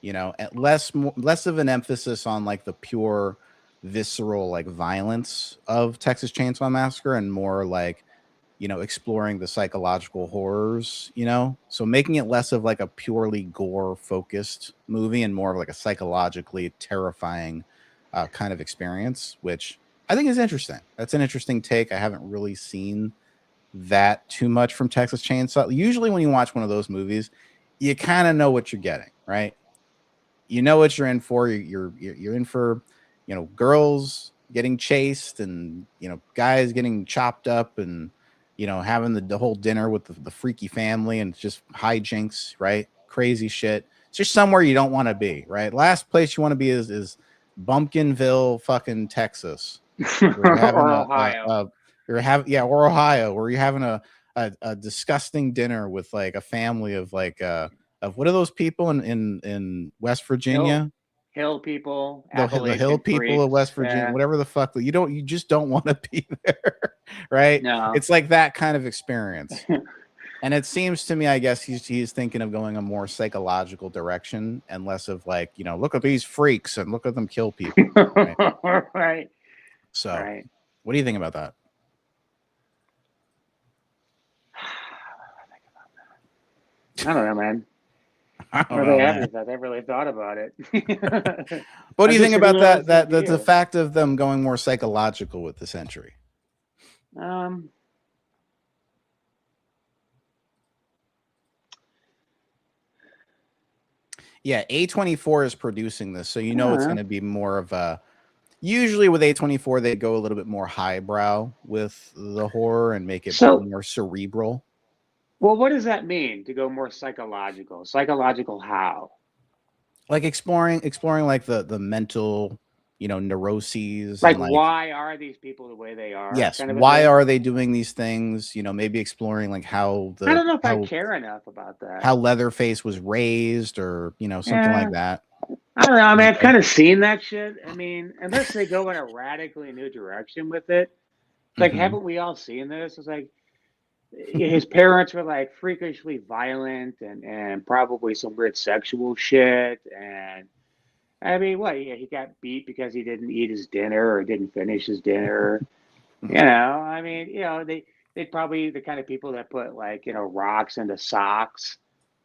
You know, at less of an emphasis on like the pure visceral like violence of Texas Chainsaw Massacre and more like, you know, exploring the psychological horrors, you know, so making it less of like a purely gore focused movie and more of like a psychologically terrifying kind of experience, which I think is interesting. That's an interesting take. I haven't really seen that too much from Texas Chainsaw. Usually when you watch one of those movies, you kind of know what you're getting, right? You know what you're in for. You're in for, you know, girls getting chased and, you know, guys getting chopped up and, you know, having the whole dinner with the freaky family and just hijinks, right? Crazy shit. It's just somewhere you don't want to be, right? Last place you want to be is Bumpkinville, fucking Texas. Or Ohio. Or Ohio, where you're having a disgusting dinner with like a family of like of what are those people in West Virginia? Hill people, The hill people of West Virginia, whatever the fuck. You just don't want to be there, right? No. It's like that kind of experience. And it seems to me, I guess he's thinking of going a more psychological direction and less of like, you know, look at these freaks and look at them kill people. Right. Right. So, right. What do you think about that? I don't know, man. I haven't really thought about it. What do you think about that the fact of them going more psychological with this entry? Yeah, A24 is producing this, so you know it's going to be more of a. Usually with A24, they go a little bit more highbrow with the horror and make it more cerebral. Well, what does that mean to go more psychological? Psychological how? Like exploring like the mental, you know, neuroses. Like, and like why are these people the way they are? Yes. Why are they doing these things? You know, maybe exploring like how I don't know if I care enough about that. How Leatherface was raised, or you know, something like that. I don't know. I mean, I've kind of seen that shit. I mean, unless they go in a radically new direction with it, like, haven't we all seen this? It's like his parents were like freakishly violent and probably some weird sexual shit. And I mean, he got beat because he didn't eat his dinner or didn't finish his dinner. You know, I mean, you know, they'd probably the kind of people that put like, you know, rocks into socks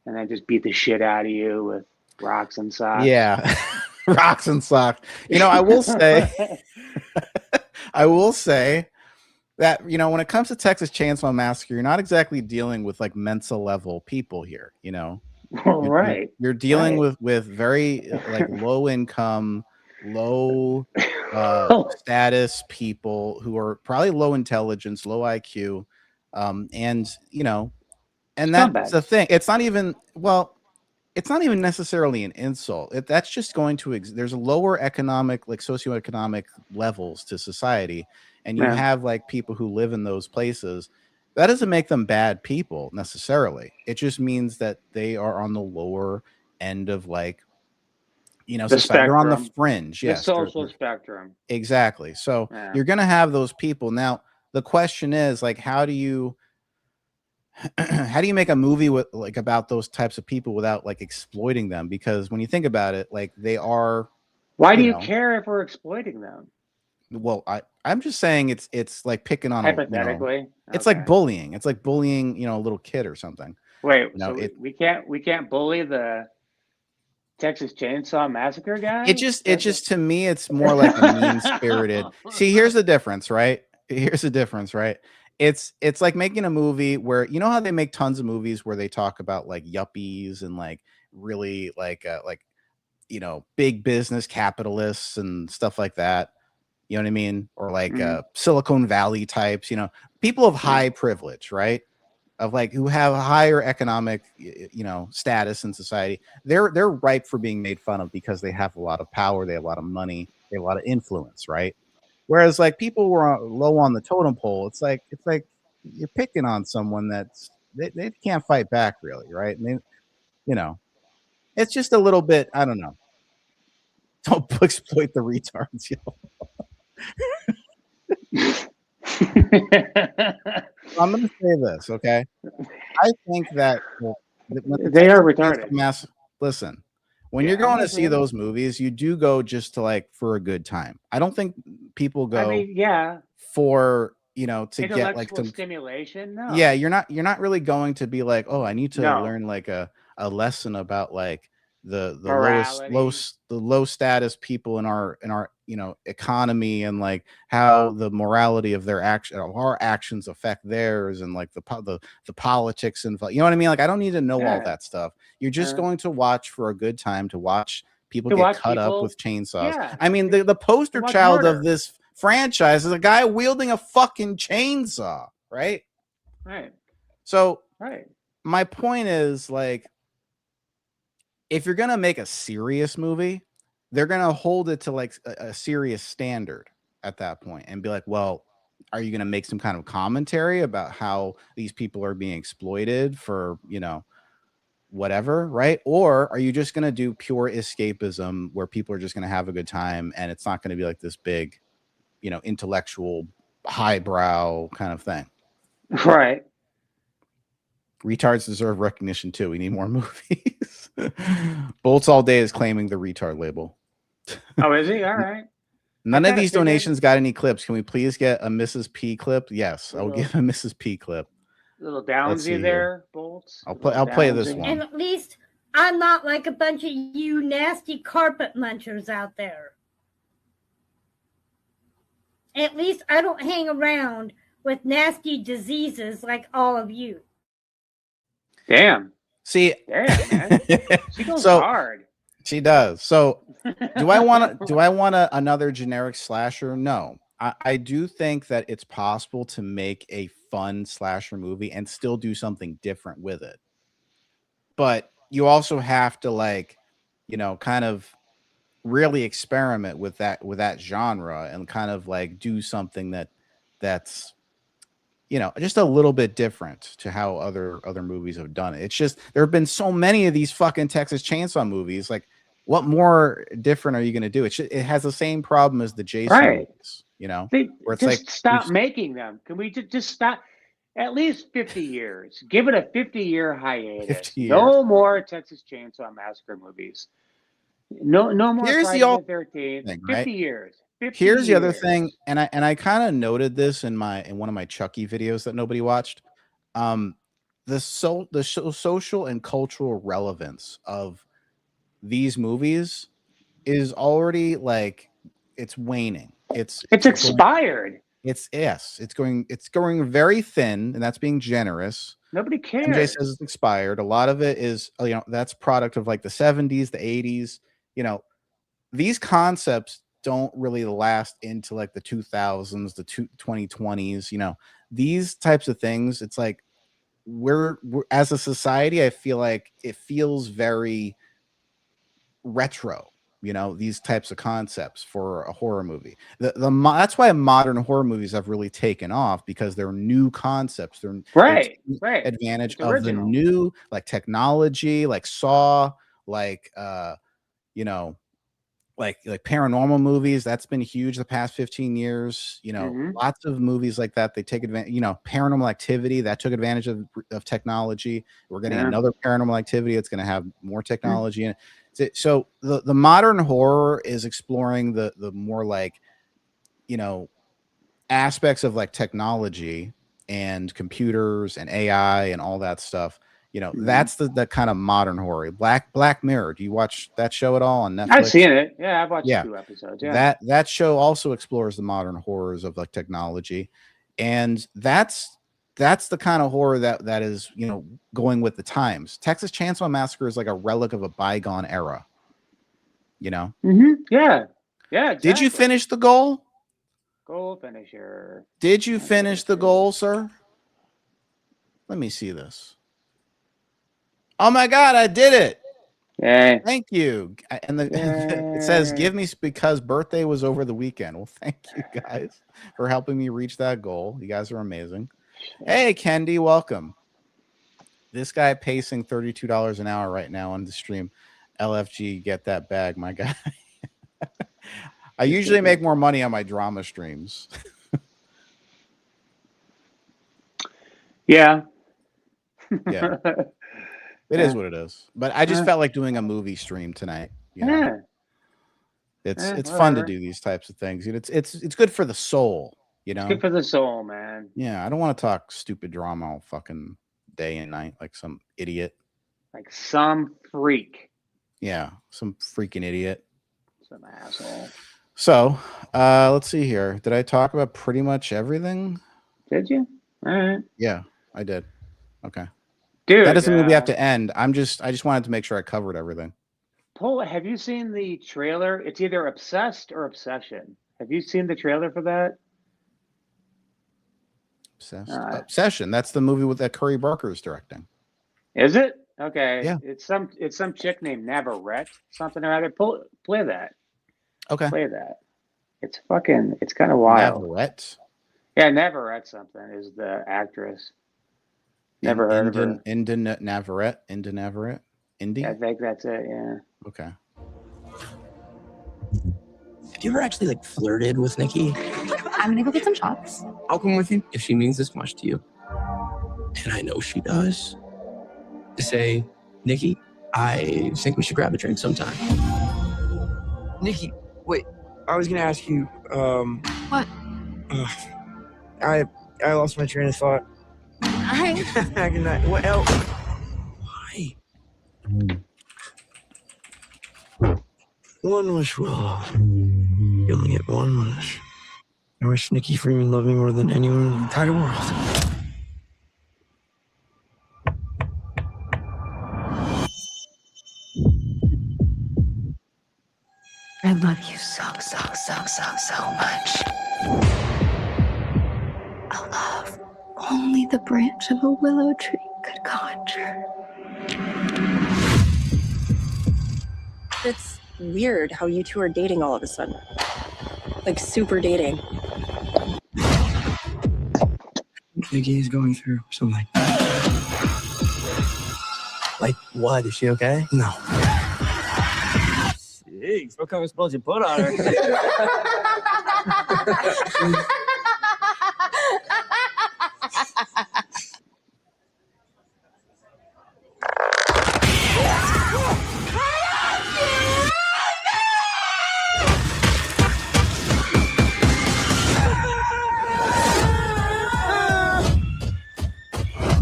and then just beat the shit out of you with rocks and socks. Yeah. Rocks and socks. You know, I will say that, you know, when it comes to Texas Chainsaw Massacre, you're not exactly dealing with like Mensa level people here, you know. Right. You're dealing with very like low income, low status people who are probably low intelligence, low IQ. And you know, and that's the thing. It's not even necessarily an insult. That's just going to there's lower economic, like socioeconomic levels to society, and you have like people who live in those places. That doesn't make them bad people necessarily. It just means that they are on the lower end of like, you know, society. They're on the fringe. Yes, the social spectrum. Exactly. So you're going to have those people. Now the question is like, how do you make a movie with like about those types of people without like exploiting them? Because when you think about it, like they are. Why do you care if we're exploiting them? Well, I'm just saying it's like picking on hypothetically. it's like bullying. It's like bullying, a little kid or something. Wait, You know, so we can't bully the Texas Chainsaw Massacre guy? it just to me, it's more like a mean spirited. See, here's the difference, right? Here's the difference, right? It's like making a movie where you know how they make tons of movies where they talk about like yuppies and like really like big business capitalists and stuff like that. You know what I mean? Or like Silicon Valley types, people of high privilege, right? Of like who have a higher economic, status in society. They're ripe for being made fun of because they have a lot of power, they have a lot of money, they have a lot of influence, right? Whereas like people who are low on the totem pole, it's like you're picking on someone that's they can't fight back really, right? And they, it's just a little bit, I don't know. Don't exploit the retards, I'm going to say this, okay? I think that they are retarded. Listen, when you're going to see those movies, you do go just to like for a good time. I don't think people go for to get like some stimulation. No. Yeah, you're not really going to be like, oh, I need to learn like a lesson about like the low status people in our economy and like how the morality of our actions affect theirs and like the politics and you know what I mean? Like I don't need to know all that stuff. You're just going to watch for a good time to watch people get cut up with chainsaws. Yeah. I mean the poster child of this franchise is a guy wielding a fucking chainsaw, right? Right. So my point is like if you're going to make a serious movie, they're going to hold it to like a serious standard at that point and be like, well, are you going to make some kind of commentary about how these people are being exploited for, whatever, right? Or are you just going to do pure escapism where people are just going to have a good time and it's not going to be like this big, intellectual, highbrow kind of thing? Right. Retards deserve recognition too. We need more movies. Bolts All Day is claiming the retard label. Oh, is he? All right. None of these donations got any clips. Can we please get a Mrs. P clip? Yes, I will give a Mrs. P clip. Little downsy there, Bolts. I'll play this one. And at least I'm not like a bunch of you nasty carpet munchers out there. At least I don't hang around with nasty diseases like all of you. Damn. See, man. She goes hard. She does. So, do I want another generic slasher? No. I do think that it's possible to make a fun slasher movie and still do something different with it. But you also have to like, kind of really experiment with that genre and kind of like do something that's just a little bit different to how other movies have done it. It's just there have been so many of these fucking Texas Chainsaw movies. Like, what more different are you going to do? It has the same problem as the Jason movies, where it's like stop making them. Can we just stop? At least 50 years. Give it a 50-year hiatus. 50 years. No more Texas Chainsaw Massacre movies. No more Friday the 13th. 50 years. Here's the other thing, and I kind of noted this in one of my Chucky videos that nobody watched. The social and cultural relevance of these movies is already like it's waning. It's expired. It's going very thin, and that's being generous. Nobody cares. MJ says it's expired. A lot of it is that's product of like the 70s, the 80s. These concepts don't really last into like the 2000s, the 2020s. These types of things, it's like we're as a society, I feel like it feels very retro, these types of concepts for a horror movie. That's why modern horror movies have really taken off, because they're new concepts. They're advantage it's of original. the new like technology, like Saw, like like paranormal movies. That's been huge the past 15 years. Lots of movies like that, they take advantage. Paranormal Activity, that took advantage of technology. We're getting another Paranormal Activity that's going to have more technology in it. So the modern horror is exploring the more like you know, aspects of like technology and computers and AI and all that stuff. You know, that's the kind of modern horror. Black Mirror. Do you watch that show at all on Netflix? I've seen it. Yeah, I've watched Yeah. 2 episodes. Yeah. That show also explores the modern horrors of like technology, and that's the kind of horror that is, you know, going with the times. Texas Chainsaw Massacre is like a relic of a bygone era. You know? Yeah. Yeah. Exactly. Did you finish the goal? Goal finisher. Did you finish the goal, sir? Let me see this. Oh my God, I did it. Yeah. Thank you. And it says, give me, because birthday was over the weekend. Well, thank you guys for helping me reach that goal. You guys are amazing. Hey, Kendi, welcome. This guy pacing $32 an hour right now on the stream. LFG, get that bag, my guy. I usually make more money on my drama streams. Yeah. Yeah. It is what it is. But I just felt like doing a movie stream tonight. You know? It's fun to do these types of things. It's good for the soul, you know. It's good for the soul, man. Yeah, I don't want to talk stupid drama all fucking day and night like some idiot. Like some freak. Yeah, some freaking idiot. Some asshole. So, let's see here. Did I talk about pretty much everything? Did you? All right. Yeah, I did. Okay. Dude, that doesn't mean we have to end. I just wanted to make sure I covered everything. Paul, have you seen the trailer? It's either Obsessed or Obsession. Have you seen the trailer for that? Obsession. That's the movie with that Curry Barker is directing. Is it? Okay. Yeah. It's some chick named Navarette, something or other. Play that. Okay. Play that. It's kind of wild. Navarette? Yeah, Navarette something is the actress. Never heard of her. Navarette? Indy? I think that's it, yeah. Okay. Have you ever actually like flirted with Nikki? I'm gonna go get some shots. I'll come with you if she means this much to you. And I know she does. To say, Nikki, I think we should grab a drink sometime. Nikki, wait. I was gonna ask you, What? I lost my train of thought. Good night. What else? Why? One wish will you only get one wish. I wish Nikki Freeman loved me more than anyone in the entire world. I love you so much. A love only the branch of a willow tree could conjure. It's weird how you two are dating all of a sudden. Like super dating. Nikki is going through something. Like what? Is she okay? No. Jeez, what kind of spells you put on her?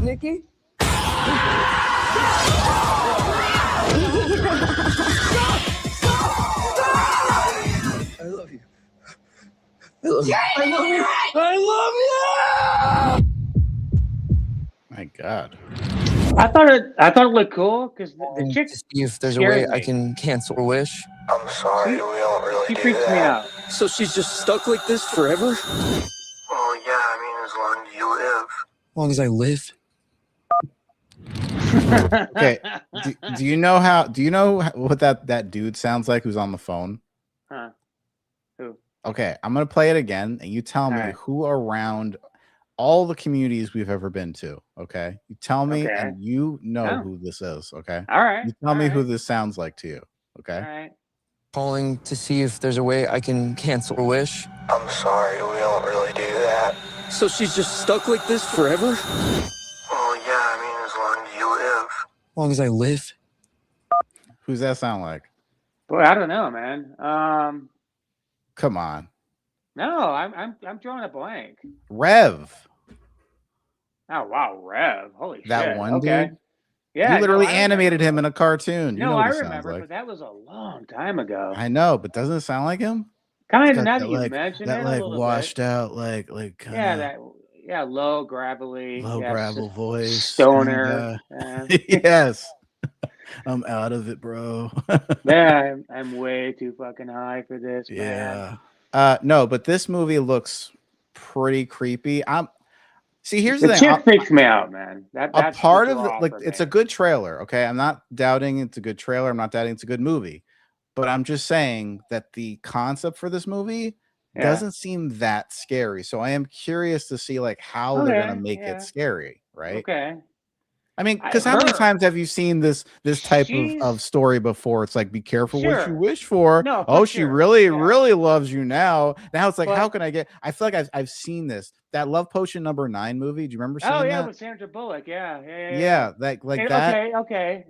Nikki? I love you. I love you. I love you. I love you. My God. I thought it looked cool because the chick. To see if there's a way scares I me. can cancel a wish. I'm sorry, we don't really She do freaks me out. So she's just stuck like this forever? Well, yeah, I mean, as long as you live. As long as I live. Okay. Do you know what that dude sounds like who's on the phone? Huh? Who? Okay, I'm gonna play it again, and you tell me Alright. who around all the communities we've ever been to. Okay, you tell me, Okay. and you know Oh. who this is. Okay, All right. you tell me all who right, this sounds like to you. Okay, All right. Calling to see if there's a way I can cancel a wish. I'm sorry, we don't really do that. So she's just stuck like this forever? Well, yeah, I mean, as long as you live. As long as I live. who's that sound like? Boy, I don't know, man. Come on, No, I'm drawing a blank. Rev. Oh wow, Rev. Holy shit. That one Okay. dude. Yeah. You literally I animated remember him in a cartoon. You No, know what I he sounds remember, like. but that was a long time ago. I know, but doesn't it sound like him? Kind of. Now that you mention it, a like little washed bit. out, like kind of low gravelly, low gravel voice, stoner. Yes, I'm out of it, bro. Yeah, I'm way too fucking high for this, man. No, but this movie looks pretty creepy. Here's the the thing. chick freaks me out, man. That's a part the of draw for it's me. a good trailer. Okay, I'm not doubting it's a good trailer. I'm not doubting it's a good movie, but I'm just saying that the concept for this movie doesn't seem that scary. So I am curious to see like how they're gonna make it scary, right? Okay. I mean, because how many times have you seen this type of story before? It's like, be careful what you wish for. No, oh, she really loves you now. Now it's like, how can I get? I feel like I've seen this. That Love Potion #9 movie. Do you remember seeing that? With Sandra Bullock. Yeah, that. Okay.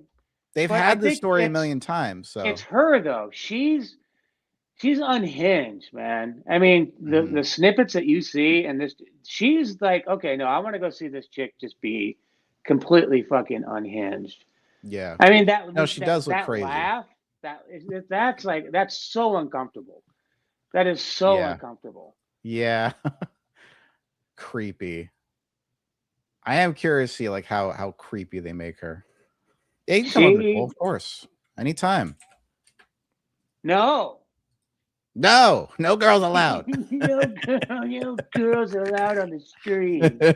They've had this story a million times. So it's her though. She's unhinged, man. I mean, the snippets that you see and this, she's like, okay, no, I want to go see this chick just be completely fucking unhinged. Yeah. I mean she does look crazy. Laugh, that's so uncomfortable. That is so uncomfortable. Yeah. Creepy. I am curious to see like how creepy they make her. Yeah, you can come on the call, of course. Anytime. No girls allowed. no girls allowed on the stream. This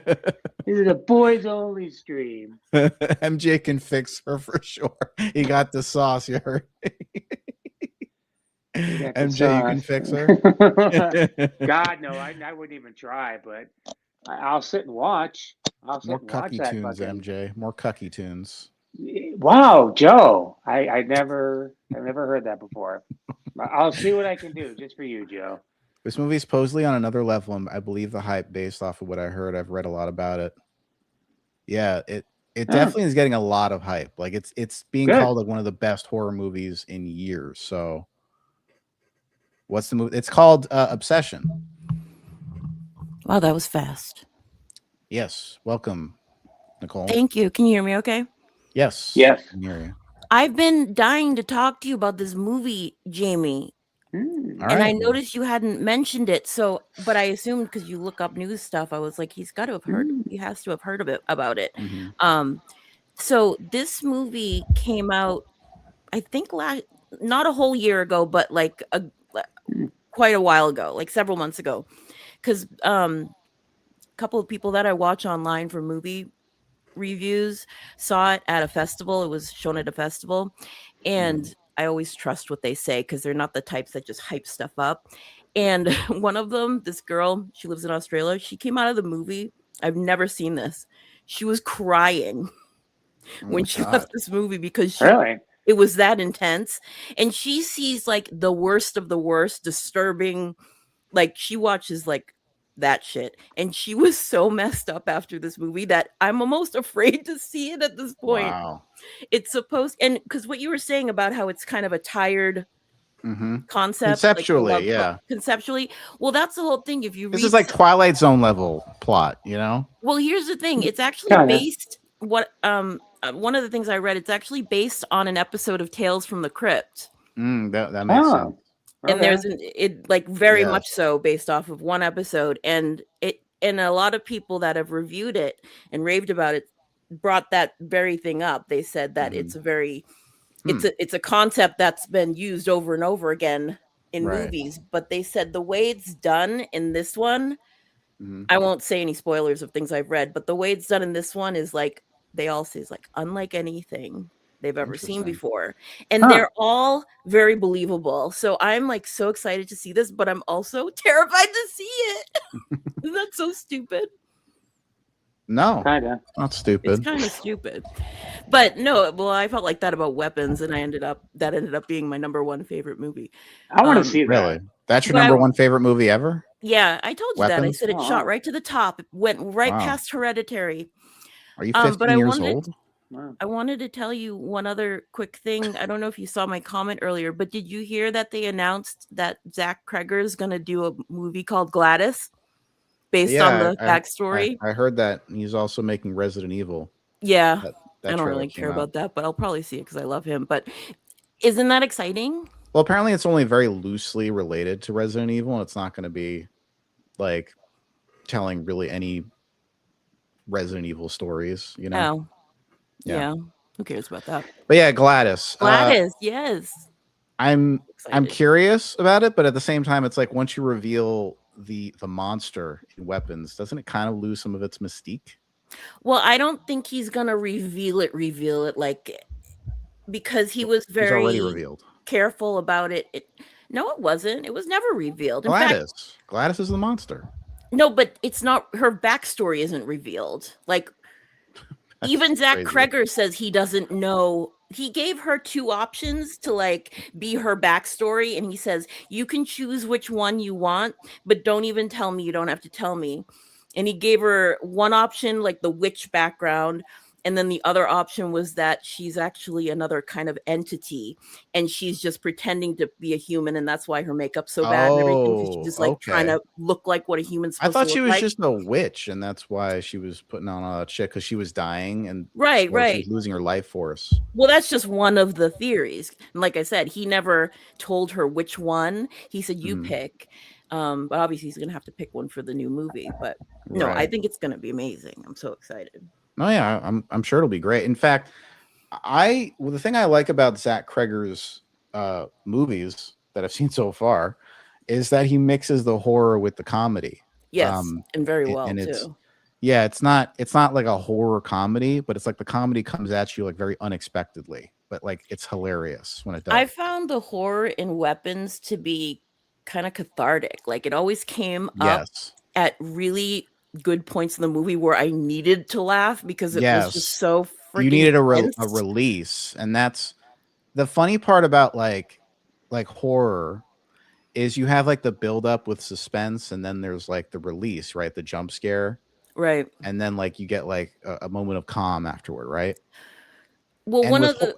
is a boys only stream. MJ can fix her for sure. He got the sauce, you heard. MJ, you can fix her. God, no, I wouldn't even try, but I'll sit and watch. More cucky tunes, MJ. More cucky tunes. Wow, Joe. I've never heard that before. I'll see what I can do just for you, Joe. This movie is supposedly on another level, and I believe the hype based off of what I heard. I've read a lot about it. Yeah, it definitely is getting a lot of hype. Like it's being called like one of the best horror movies in years. So what's the movie? It's called Obsession. Wow, that was fast. Yes. Welcome, Nicole. Thank you. Can you hear me okay? Yes. Yes. I can hear you. I've been dying to talk to you about this movie, Jamie. I noticed you hadn't mentioned it. So, but I assumed because you look up news stuff, I was like, he's got to have heard. He has to have heard of it about it. So this movie came out, I think, not a whole year ago, but like quite a while ago, like several months ago, because a couple of people that I watch online for movie reviews saw it at a festival. It was shown at a festival, and I always trust what they say because they're not the types that just hype stuff up. And one of them, this girl, she lives in Australia, she came out of the movie. I've never seen this. She was crying when she left this movie because it was that intense. And she sees like the worst of the worst, disturbing, like she watches like that shit, and she was so messed up after this movie that I'm almost afraid to see it at this point. Wow. It's supposed, and because what you were saying about how it's kind of a tired concept conceptually, conceptually, well, that's the whole thing. If you this is like Twilight Zone level plot, well, here's the thing, it's actually based one of the things I read, it's actually based on an episode of Tales from the Crypt. That makes sense. And there's it like very much so based off of one episode, and a lot of people that have reviewed it and raved about it brought that very thing up. They said that it's a very it's a concept that's been used over and over again in movies, but they said the way it's done in this one, I won't say any spoilers of things I've read, but the way it's done in this one is like they all say is like unlike anything they've ever seen before, and they're all very believable. So I'm like so excited to see this, but I'm also terrified to see it. Isn't that so stupid? No, kinda not stupid. It's kind of stupid, but no. Well, I felt like that about Weapons, and that ended up being my #1 favorite movie. I want to see that. Really, that's your #1 favorite movie ever? Yeah, I told you Weapons? that. I said it shot right to the top. It went right past Hereditary. Are you 15 years old? Wow. I wanted to tell you one other quick thing. I don't know if you saw my comment earlier, but did you hear that they announced that Zach Kreger is going to do a movie called Gladys based on Yeah, the backstory? I heard that he's also making Resident Evil. Yeah, That I don't trailer really came care out. about that, but I'll probably see it because I love him. But isn't that exciting? Well, apparently it's only very loosely related to Resident Evil, and it's not going to be like telling really any Resident Evil stories, you know? Oh, yeah. Who cares about that? But yeah, Gladys. Gladys, yes. I'm Excited. curious about it, but at the same time, it's like once you reveal the monster in Weapons, doesn't it kind of lose some of its mystique? Well, I don't think he's gonna reveal it like because he was He's already very revealed. careful about it. No, it wasn't. It was never revealed. In fact, Gladys is the monster. no, but it's not. Her backstory isn't revealed. Like even Zach Kreger says he doesn't know. He gave her 2 options to like be her backstory, and he says you can choose which one you want, but don't even tell me. You don't have to tell me. And he gave her one option, like the witch background, and then the other option was that she's actually another kind of entity, and she's just pretending to be a human, and that's why her makeup's so bad and everything. 'Cause she's just like trying to look like what a human's I supposed thought to she look was like. just a witch, and that's why she was putting on all that shit because she was dying and Right. she was losing her life force. Well, that's just one of the theories. And like I said, he never told her which one. He said, you pick. But obviously he's gonna have to pick one for the new movie. But no, I think it's gonna be amazing. I'm so excited. Oh yeah, I'm sure it'll be great. In fact, the thing I like about Zach Kreger's movies that I've seen so far is that he mixes the horror with the comedy. Yes, and very well and too. It's not like a horror comedy, but it's like the comedy comes at you like very unexpectedly, but like it's hilarious when it does. I found the horror in Weapons to be kind of cathartic. Like it always came up at really good points in the movie where I needed to laugh because it was just so freaking you needed a intense. release, and that's the funny part about like horror is you have like the build up with suspense, and then there's like the release, right? The jump scare, right? And then like you get like a moment of calm afterward, right? Well, and one of the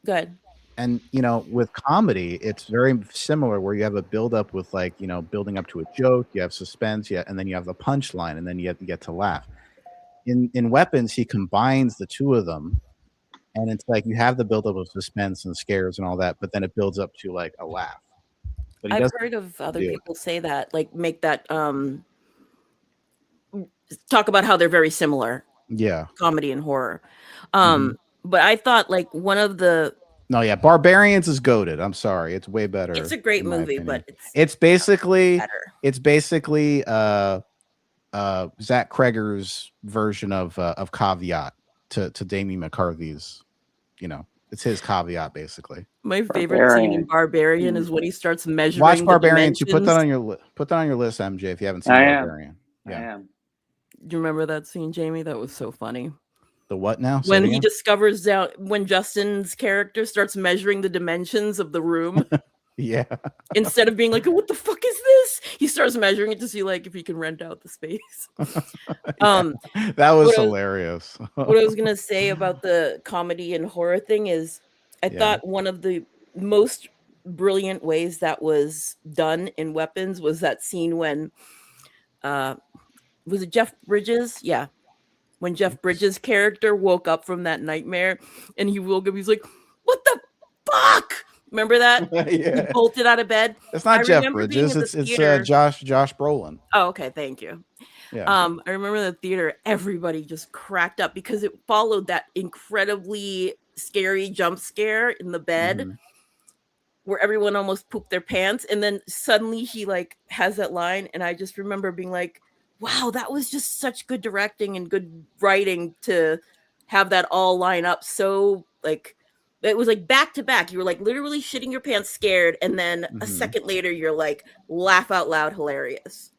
good. And you know, with comedy, it's very similar where you have a build up with like, you know, building up to a joke, you have suspense, and then you have the punchline, and then you get to laugh. In Weapons, he combines the two of them, and it's like you have the build up of suspense and scares and all that, but then it builds up to like a laugh. But I've heard of other people say that, like make that talk about how they're very similar. Yeah. Comedy and horror. But I thought like one of the Barbarians is goated. I'm sorry. It's way better. It's a great movie, but it's basically better. It's basically Zach Kreger's version of Caveat to Damien McCarthy's, you know, it's his Caveat basically. My favorite scene in Barbarian is when he starts measuring. Watch Barbarian. You put that on your list, MJ, if you haven't seen Barbarian. I am. Do you remember that scene, Jamie? That was so funny. The what now? When he discovers when Justin's character starts measuring the dimensions of the room. Yeah. Instead of being like, what the fuck is this? He starts measuring it to see like if he can rent out the space. That was hilarious. What I was gonna say about the comedy and horror thing is I thought one of the most brilliant ways that was done in Weapons was that scene when was it Jeff Bridges? Yeah. When Jeff Bridges' character woke up from that nightmare and he woke up, he's like, what the fuck? Remember that? Yeah. He bolted out of bed. It's not Jeff Bridges. It's Josh Brolin. Oh, okay. Thank you. Yeah. I remember in the theater, everybody just cracked up because it followed that incredibly scary jump scare in the bed where everyone almost pooped their pants. And then suddenly he like has that line. And I just remember being like, wow, that was just such good directing and good writing to have that all line up. So like, it was like back to back. You were like literally shitting your pants scared. And then a second later, you're like laugh out loud hilarious.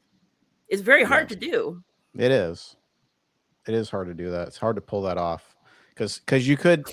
It's very hard to do. It is. It is hard to do that. It's hard to pull that off because you could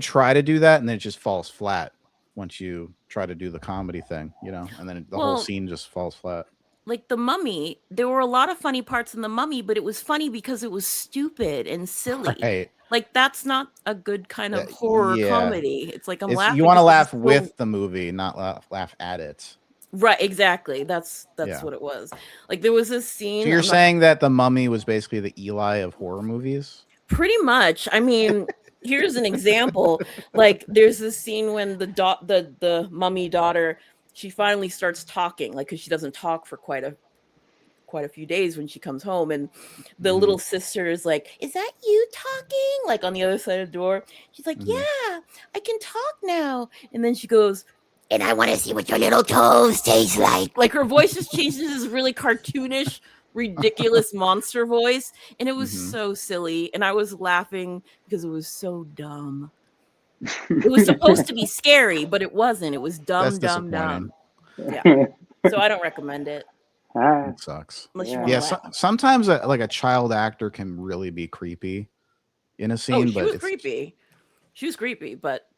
try to do that and then it just falls flat once you try to do the comedy thing, you know, and then the whole scene just falls flat. like The Mummy, there were a lot of funny parts in The Mummy, but it was funny because it was stupid and silly. Right. Like that's not a good kind of horror comedy. It's like I'm laughing. You want to laugh still... with the movie, not laugh at it. Right, exactly. That's what it was. Like there was this scene. So you're saying that The Mummy was basically the Eli of horror movies? Pretty much. I mean, here's an example. Like there's this scene when the mummy daughter, she finally starts talking, like because she doesn't talk for quite a few days when she comes home, and the little sister is like, "Is that you talking?" Like on the other side of the door. She's like, "Yeah, I can talk now." And then she goes, "And I want to see what your little toes taste like." Like her voice just changes to this really cartoonish, ridiculous monster voice, and it was so silly, and I was laughing because it was so dumb. It was supposed to be scary, but it wasn't. It was dumb. Yeah. So I don't recommend it. It sucks. Sometimes like a child actor can really be creepy in a scene. She was creepy. She was creepy, but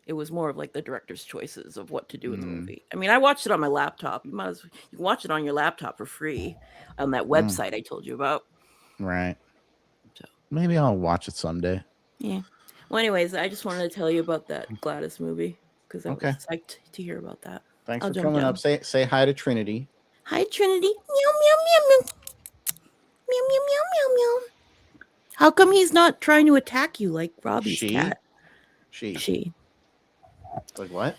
it was more of like the director's choices of what to do in the movie. I mean, I watched it on my laptop. You can watch it on your laptop for free on that website I told you about. Right. So maybe I'll watch it someday. Yeah. Well, anyways, I just wanted to tell you about that Gladys movie because I was psyched to hear about that. Thanks for coming up. Say hi to Trinity. Hi, Trinity. Meow, meow, meow, meow. Meow, meow, meow, meow, meow. How come he's not trying to attack you like Robbie's cat? She. Like what?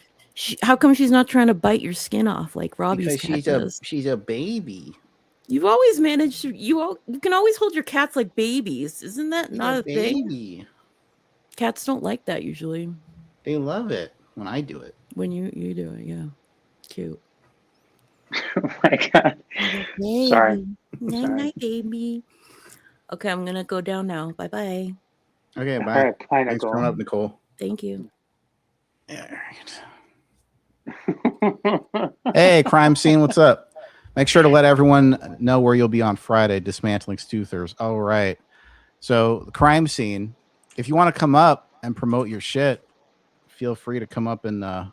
How come she's not trying to bite your skin off like Robbie's cat does? She's a baby. You've always managed to. You can always hold your cats like babies. Isn't that not a thing? Cats don't like that usually. They love it when I do it. When you do it, yeah. Cute. Oh my God. Baby. Sorry. Night, baby. Okay, I'm gonna go down now. Bye. Okay, bye. All right, bye, Thanks for coming up, Nicole. Thank you. All right. Hey, crime scene, what's up? Make sure to let everyone know where you'll be on Friday, dismantling Stoothers. All right. So the crime scene. If you want to come up and promote your shit, feel free to come up and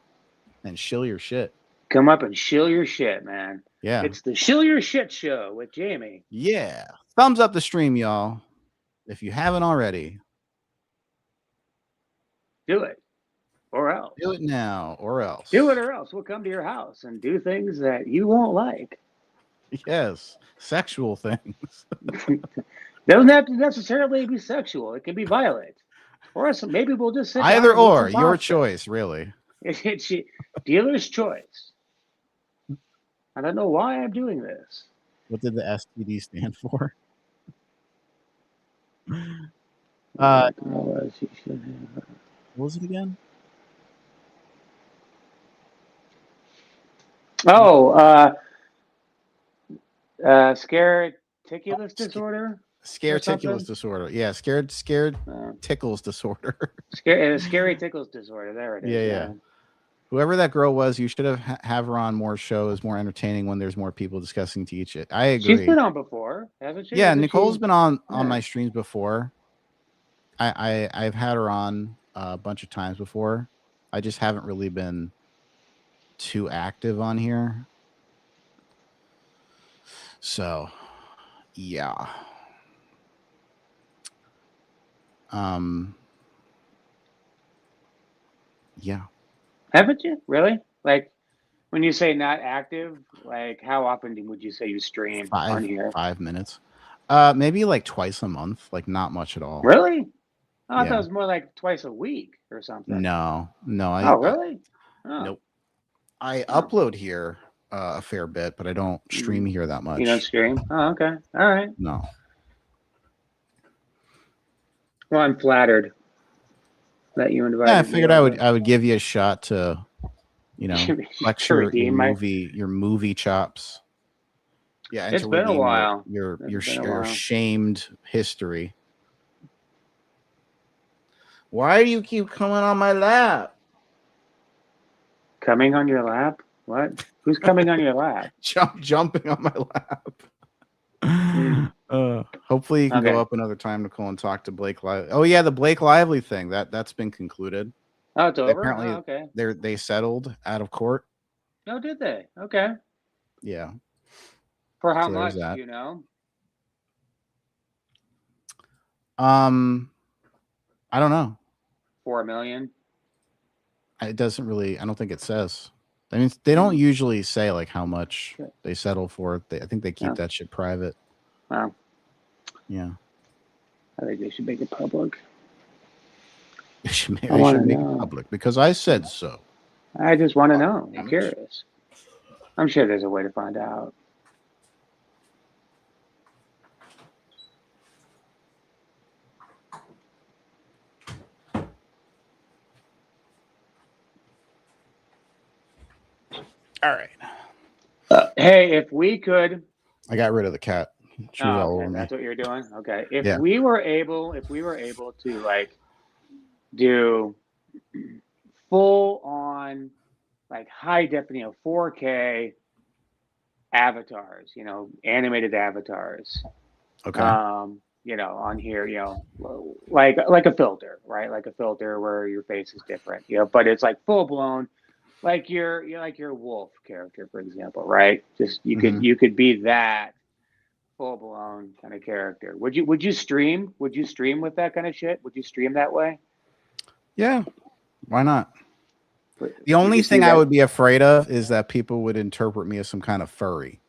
shill your shit. Come up and shill your shit, man. Yeah. It's the Shill Your Shit Show with Jamie. Yeah. Thumbs up the stream, y'all. If you haven't already. Do it. Or else. Do it now or else. Do it or else. We'll come to your house and do things that you won't like. Yes. Sexual things. Doesn't have to necessarily be sexual. It can be violent. Or maybe we'll just sit either or. Your choice, really. It's dealer's choice. I don't know why I'm doing this. What did the STD stand for? What was it again? Oh, Scareticulus disorder. Scareticulus disorder. Yeah, scared tickles disorder. Scareticulus disorder. There it is. Yeah. Whoever that girl was, you should have her on more shows, more entertaining when there's more people discussing Teach It. I agree. She's been on before, hasn't she? Yeah, Nicole's been on my streams before. I've had her on a bunch of times before. I just haven't really been too active on here. So, yeah. Yeah. Haven't you? Really? Like, when you say not active, like, how often would you say you stream on here? 5 minutes. Maybe like twice a month, like not much at all. Really? I thought it was more like twice a week or something. No. Really? Nope. I upload here a fair bit, but I don't stream here that much. You don't stream? Oh, okay. All right. No. Well, I'm flattered that you invited. Yeah, I figured I would give you a shot to, lecture your movie chops. Yeah, it's been a while. Your shamed history. Why do you keep coming on my lap? Coming on your lap? What? Who's coming on your lap? Jumping on my lap. Hopefully you can go up another time, Nicole, and talk to Blake Lively. Oh yeah, the Blake Lively thing that's been concluded. Oh, it's over. Apparently, they settled out of court. Oh, did they? Okay. Yeah. For how So there's much? that. Do you know? I don't know. 4 million. It doesn't really. I don't think it says. I mean, they don't usually say like how much they settle for. I think they keep that shit private. Wow. Yeah. I think they should make it public. They should make it public because I said so. I just want to know. I'm curious. I'm sure there's a way to find out. All right. Hey, if we could. I got rid of the cat. She was all over me. That's what you're doing. Okay. If we were able to like do full on like high definition 4K avatars, animated avatars. Okay. On here, like a filter, right? Like a filter where your face is different, but it's like full blown, like you're your wolf character, for example, right? Just you could be that full blown kind of character. Would you stream? Would you stream with that kind of shit? Would you stream that way? Yeah. Why not? The only thing I would be afraid of is that people would interpret me as some kind of furry,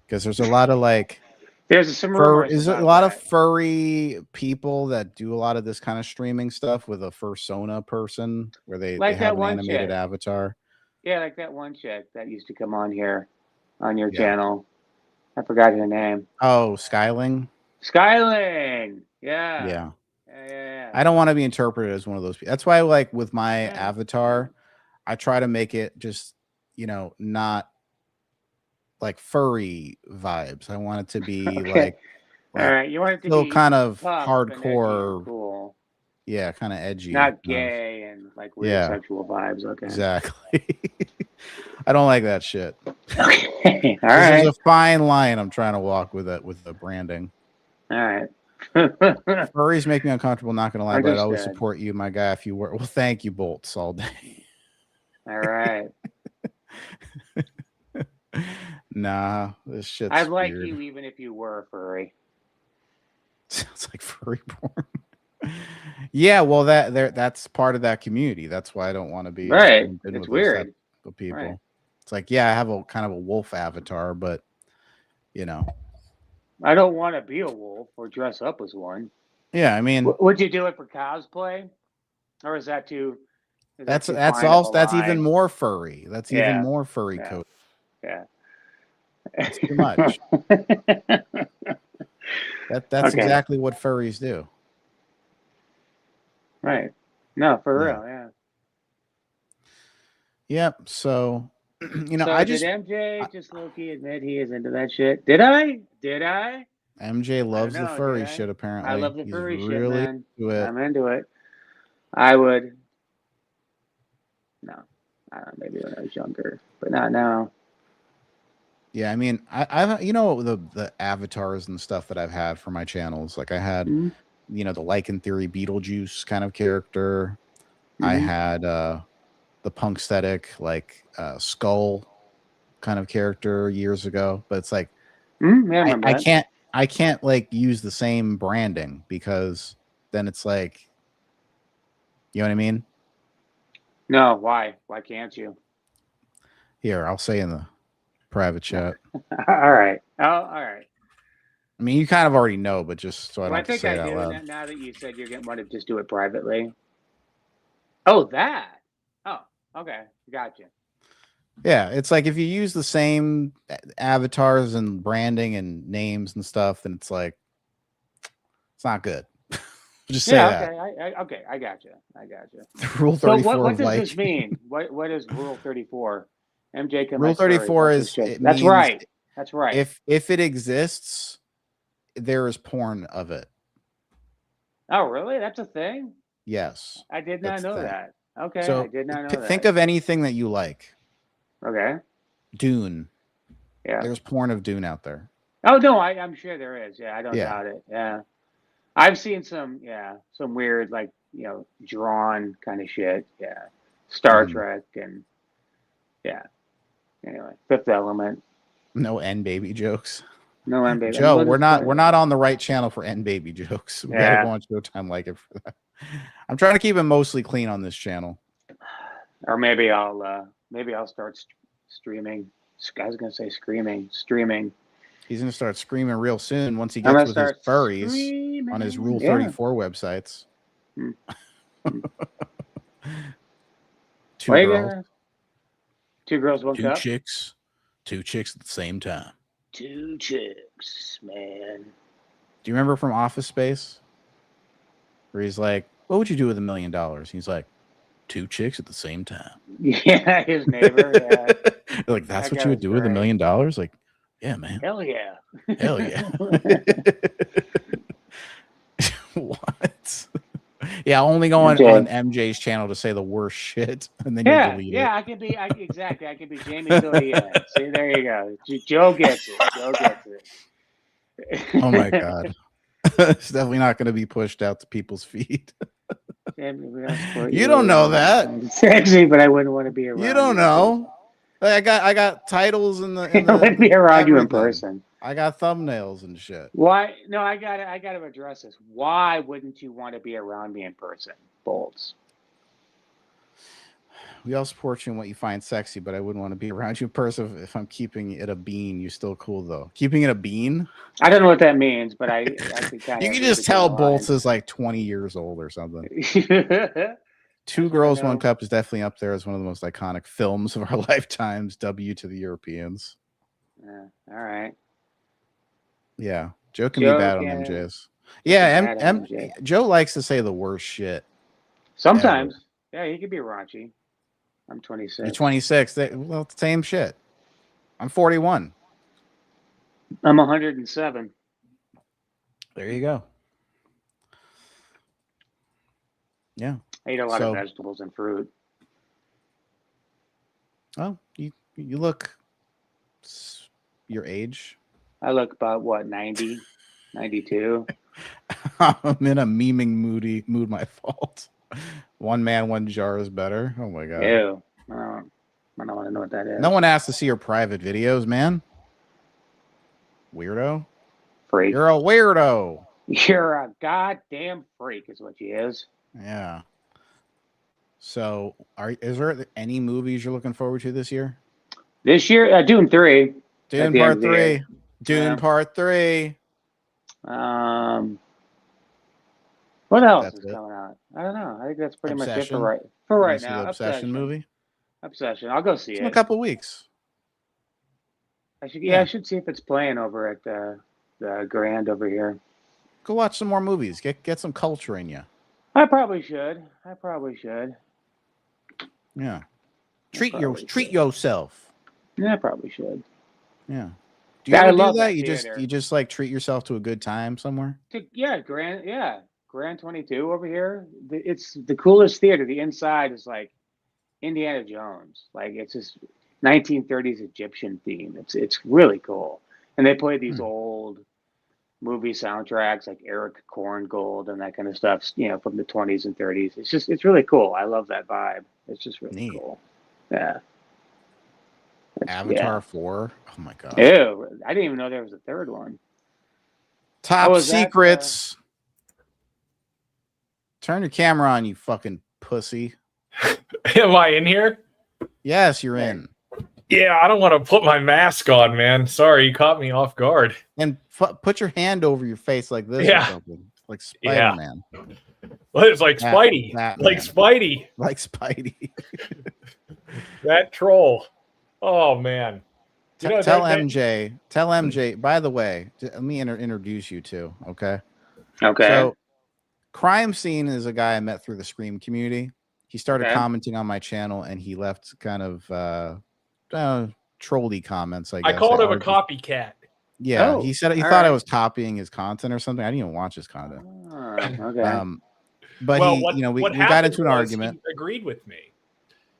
because there's a lot of like. There's some rumors. Is a lot of furry people that do a lot of this kind of streaming stuff with a fursona person where they have an animated avatar. Yeah, like that one chick that used to come on here on your channel. I forgot her name. Oh, Skyling. Skyling. Yeah. Yeah. Yeah. I don't want to be interpreted as one of those people. That's why, like, with my avatar, I try to make it just, not like furry vibes. I want it to be like all right. You want it to still be kind of tough hardcore, and cool. Yeah, kind of edgy, not gay and like weird sexual vibes. Okay, exactly. I don't like that shit. Okay, all right. There's a fine line I'm trying to walk with it with the branding. All right. Furries make me uncomfortable. Not gonna lie, but I'd always support you, my guy. If you were, well, thank you, Bolts, all day. All right. Nah, this shit's I'd like weird. you even if you were a furry. Sounds like furry porn. Yeah, well, that's part of that community. That's why I don't want to be right. It's weird. The people. Right. It's like, yeah, I have a kind of a wolf avatar, but I don't want to be a wolf or dress up as one. Yeah, I mean, would you do it for cosplay, or is that too? That's even more furry. That's even more furry coat. Yeah. That's too much. That's exactly what furries do. Right. No, for real, yeah. Yep. So, did MJ just low-key admit he is into that shit? Did I? MJ loves the furry shit, apparently. I love the furry shit, really man. into it. I'm into it. I would. No. I don't know, maybe when I was younger, but not now. Yeah, I mean, I've the avatars and stuff that I've had for my channels. Like I had, the Lycan Theory Beetlejuice kind of character. I had the Punksthetic Skull kind of character years ago. But it's like I can't like use the same branding because then it's like, you know what I mean? No, why? Why can't you? Here, I'll say in the private chat. All right. Oh, all right. I mean, you kind of already know, but just so I don't I think say I it out do. loud. Now that you said you're going to want to just do it privately. Oh, that. Oh, okay. Gotcha. Yeah, it's like if you use the same avatars and branding and names and stuff, then it's like it's not good. Just say that. Okay. I gotcha. Rule 34. So what does this mean? What is Rule 34? MJ can Rule 34 is that's right. That's right. If it exists, there is porn of it. Oh, really? That's a thing? Yes. I did not know that. Okay. So I did not know that. Think of anything that you like. Okay. Dune. Yeah. There's porn of Dune out there. Oh no, I'm sure there is. Yeah, I don't doubt it. Yeah. I've seen some weird, like, drawn kind of shit. Yeah. Star Trek and anyway, Fifth Element. No N baby jokes. No N baby. Joe, we're not on the right channel for N baby jokes. We gotta go on Showtime like it for that. I'm trying to keep it mostly clean on this channel. Or maybe I'll start streaming. I was gonna say streaming. He's gonna start screaming real soon once he gets with his furries on his Rule 34 websites. Two girls, one cup. Two chicks at the same time. Two chicks, man. Do you remember from Office Space? Where he's like, what would you do with $1 million? He's like, 2 chicks at the same time. Yeah, his neighbor. Yeah. Like, that's what you would do with $1 million? Like, yeah, man. Hell yeah. Hell yeah. What? Yeah, only going on MJ's channel to say the worst shit, and then you delete it. Yeah, I can be exactly. I can be Jamie till the end. See, there you go. Joe gets it. Joe gets it. Oh my god, it's definitely not going to be pushed out to people's feed. You don't know that, sexy, but I wouldn't want to be around. You don't know. I got titles in the. I wouldn't be around you in person. I got thumbnails and shit. Why? No, I got to address this. Why wouldn't you want to be around me in person, Bolts? We all support you in what you find sexy, but I wouldn't want to be around you in person if I'm keeping it a bean. You're still cool though. Keeping it a bean? I don't know what that means, but I could kind of. You can just tell Bolts is like 20 years old or something. Two Girls, One Cup is definitely up there as one of the most iconic films of our lifetimes. W to the Europeans. Yeah. All right. Yeah, Joe can be bad on MJs. Yeah, Joe likes to say the worst shit. Sometimes. Ever. Yeah, he can be raunchy. I'm 26. You're 26. Well, same shit. I'm 41. I'm 107. There you go. Yeah. I eat a lot of vegetables and fruit. Oh, you look your age. I look about, what, 90, 92? I'm in a memeing mood, my fault. One man, one jar is better. Oh, my God. Ew. I don't want to know what that is. No one asked to see your private videos, man. Weirdo. Freak. You're a weirdo. You're a goddamn freak is what he is. Yeah. So, is there any movies you're looking forward to this year? This year, Dune 3. Dune Part 3. Dune Part 3. What else is coming out? I don't know. I think that's pretty much it for right now. The Obsession movie. Obsession. I'll go see it in a couple weeks. I should see if it's playing over at the Grand over here. Go watch some more movies. Get some culture in you. I probably should. Yeah. Treat yourself. Yeah, I probably should. Yeah. Do you ever do that? You just like treat yourself to a good time somewhere? Grand 22 over here. It's the coolest theater. The inside is like Indiana Jones. Like it's this 1930s Egyptian theme. It's really cool. And they play these old movie soundtracks like Eric Korngold and that kind of stuff, from the 20s and 30s. It's really cool. I love that vibe. It's just really cool. Yeah. Avatar 4. Oh my god. Ew, I didn't even know there was a third one. Top secrets. Turn your camera on, you fucking pussy. Am I in here? Yes, you're in. Yeah, I don't want to put my mask on, man. Sorry, you caught me off guard. And put your hand over your face like this or something. Like Spider-Man. Well, it's like Spidey. Like Spidey. Like Spidey. That troll. Oh, man. Tell MJ, by the way, let me introduce you to, okay? Okay. So, Crime Scene is a guy I met through the Scream community. He started commenting on my channel, and he left kind of trolly comments, I guess. I called him a copycat. Yeah, he said he thought I was copying his content or something. I didn't even watch his content. Okay. But we got into an argument. He agreed with me.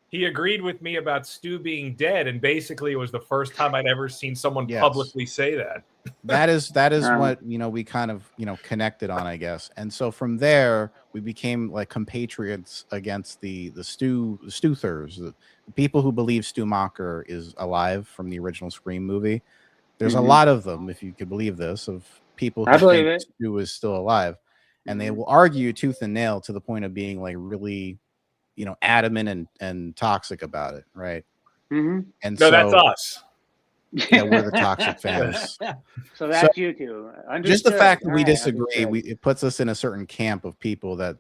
He agreed with me about Stu being dead, and basically it was the first time I'd ever seen someone publicly say that. That is what we kind of connected on, I guess. And so from there we became like compatriots against the Stuthers, the people who believe Stu Macher is alive from the original Scream movie. There's a lot of them, if you could believe this, of people I who believe think it. Stu is still alive, and they will argue tooth and nail to the point of being like really, adamant and toxic about it, right? Mm-hmm. And No, that's so, us. yeah, we're the toxic fans. So that's you two. Just the Understood. fact that All we right, disagree, understood. it puts us in a certain camp of people that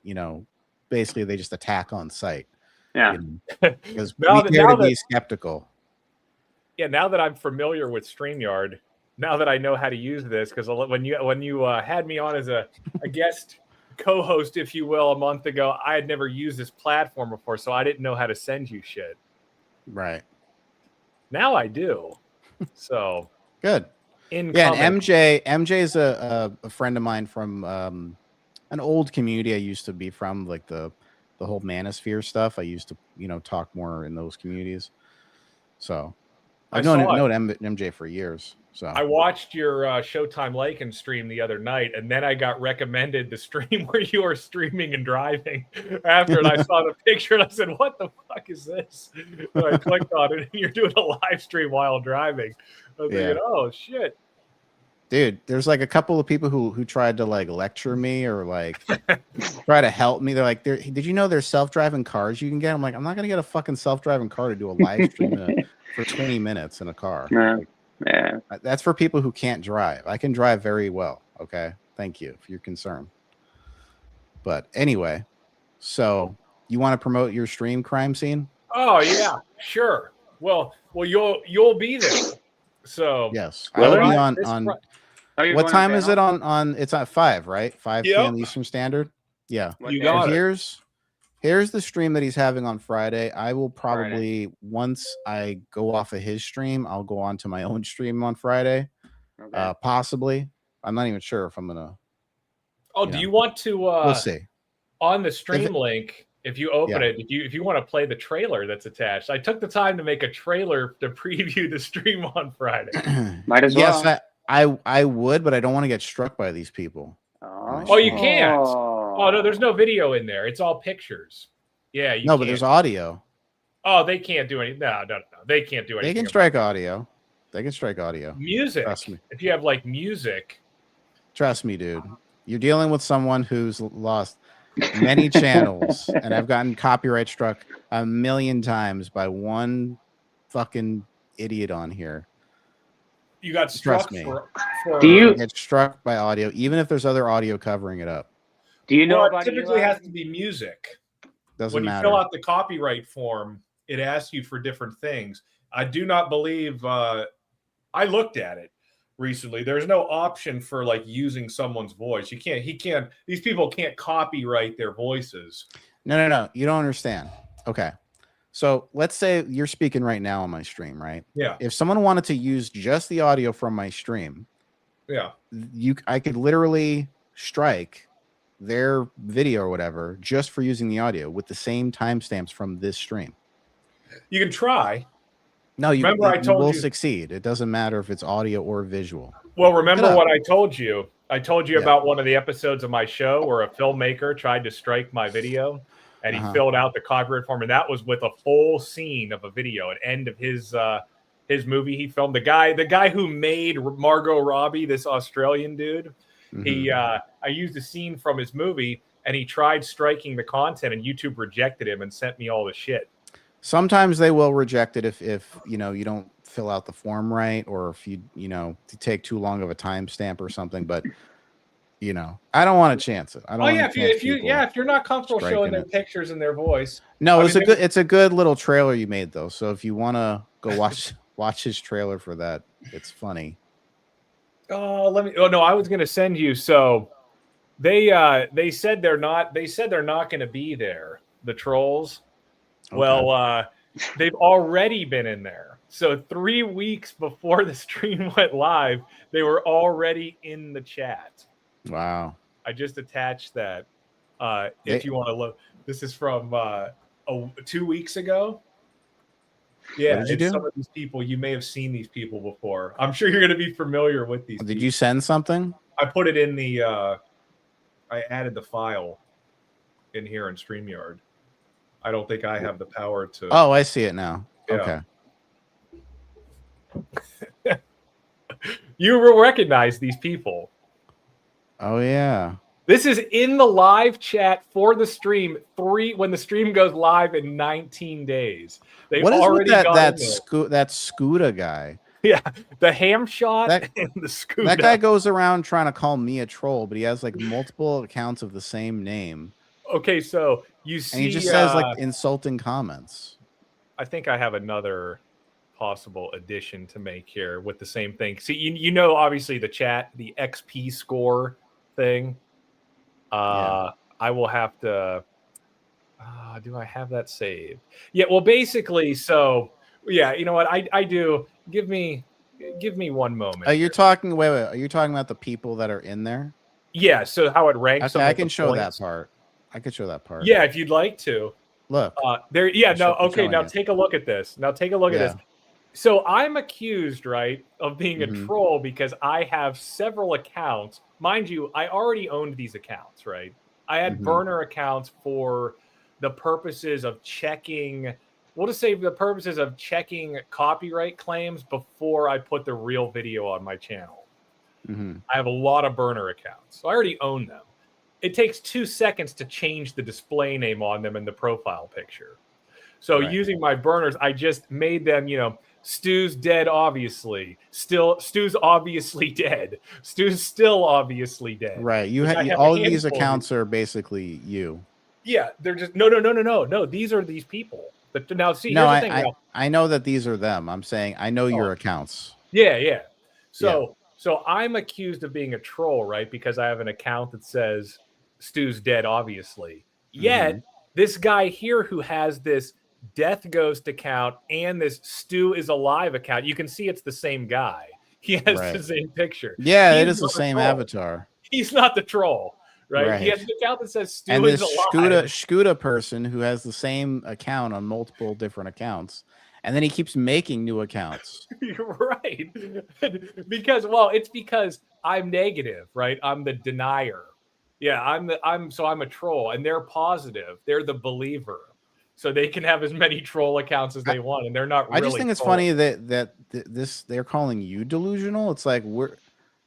basically they just attack on sight. Yeah. Because Now we that- dare now to be that- skeptical. Yeah, now that I'm familiar with StreamYard, now that I know how to use this, because when you had me on as a guest co-host, if you will, a month ago, I had never used this platform before, so I didn't know how to send you shit. Right. Now I do. So good. Incoming. Yeah, and MJ is a friend of mine from an old community I used to be from, like the whole Manosphere stuff. I used to talk more in those communities. So I've known MJ for years. So I watched your Showtime Lycan stream the other night, and then I got recommended the stream where you are streaming and driving after, and I saw the picture, and I said, "What the fuck is this?" So I clicked on it, and you're doing a live stream while driving. I was thinking, "Oh shit." Dude, there's like a couple of people who tried to like lecture me or like try to help me. They're like, did you know there's self-driving cars you can get? I'm like, I'm not gonna get a fucking self-driving car to do a live stream for 20 minutes in a car. Yeah. That's for people who can't drive. I can drive very well. Okay. Thank you for your concern. But anyway, so you want to promote your stream, Crime Scene? Oh yeah, sure. Well, you'll be there. So yes, I'll be on. What time is it on? It's at 5, right? 5 p.m. Eastern Standard. Yeah, you got it. Here's the stream that he's having on Friday. I will probably once I go off of his stream, I'll go on to my own stream on Friday. Okay. Possibly. I'm not even sure if I'm gonna. Oh, do you want to? We'll see. On the stream link, if you open it, if you want to play the trailer that's attached, I took the time to make a trailer to preview the stream on Friday. Might as well. Yes, I would, but I don't want to get struck by these people. Oh, you can't. Oh no, there's no video in there. It's all pictures. Yeah, you but there's audio. Oh, they can't do anything. No, they can't do anything. They can strike audio. They can strike audio. Music. Trust me. If you have like music. Trust me, dude. You're dealing with someone who's lost many channels, and I've gotten copyright struck a million times by one fucking idiot on here. You got struck Do you get struck by audio, even if there's other audio covering it up? Do you know it typically has to be music. Doesn't matter. When you fill out the copyright form, it asks you for different things. I do not believe I looked at it recently. There's no option for like using someone's voice. These people can't copyright their voices. No. You don't understand. Okay. So let's say you're speaking right now on my stream, right? Yeah. If someone wanted to use just the audio from my stream, I could literally strike their video or whatever just for using the audio with the same timestamps from this stream. You can try. No, you will succeed. It doesn't matter if it's audio or visual. Well, remember what I told you? I told you about one of the episodes of my show where a filmmaker tried to strike my video and he filled out the copyright form, and that was with a full scene of a video at end of his movie he filmed. The guy who made Margot Robbie, this Australian dude, I used a scene from his movie, and he tried striking the content, and YouTube rejected him and sent me all the shit. Sometimes they will reject it if you don't fill out the form right, or if you take too long of a timestamp or something. But I don't want to chance it. I don't. If you're not comfortable showing their pictures and their voice. No, it's a good little trailer you made though. So if you want to go watch his trailer for that, it's funny. Oh, I was going to send you. So they said they're not going to be there. The trolls. Okay. Well, they've already been in there. So 3 weeks before the stream went live, they were already in the chat. Wow. I just attached that. If you want to look, this is from 2 weeks ago. Yeah, some of these people, you may have seen these people before. I'm sure you're going to be familiar with these. Did you send something? I put it in the, I added the file in here in StreamYard. I don't think I have the power to. Oh, I see it now. Yeah. Okay. You will recognize these people. Oh yeah. This is in the live chat for the stream. When the stream goes live in 19 days. They What is already with got in there. that Scooter guy? Yeah, the ham shot That, and the Scooter. That guy goes around trying to call me a troll, but he has like multiple accounts of the same name. Okay, so you see, and he just says like insulting comments. I think I have another possible addition to make here with the same thing. See, you know, obviously the chat, the XP score thing. I will have to. Do I have that saved? Yeah. Well, basically, so yeah. You know what? I do. Give me 1 moment. You're talking. Wait. Are you talking about the people that are in there? Yeah. So how it ranks? Okay, I can show that part. I could show that part. Yeah, if you'd like to. Look. There. Yeah. No. Okay. Now take a look at this. Now take a look at this. So I'm accused, right, of being a troll because I have several accounts. Mind you, I already owned these accounts, right? I had burner accounts for the purposes of checking, we'll just say the purposes of checking copyright claims before I put the real video on my channel. I have a lot of burner accounts, so I already own them. It takes 2 seconds to change the display name on them in the profile picture. So using my burners, I just made them, you know, Stu's dead, obviously. Stu's obviously dead. Stu's still obviously dead. Right. You have all of these accounts are basically you. Yeah, they're just no. These are these people. But now see, no, here's the thing. I know that these are them. I'm saying I know your accounts. Yeah. So I'm accused of being a troll, right? Because I have an account that says Stu's dead, obviously. Yet this guy here who has this Death Ghost account and this Stu is alive account, you can see it's the same guy. He has the same picture. Yeah, it is the same avatar. He's not the troll, right? He has an account that says Stu is alive. And this Scooter person who has the same account on multiple different accounts, and then he keeps making new accounts. Right. It's because I'm negative, right? I'm the denier. Yeah, I'm a troll, and they're positive. They're the believer. So they can have as many troll accounts as they want, and they're not really. I just think it's funny that they're calling you delusional. It's like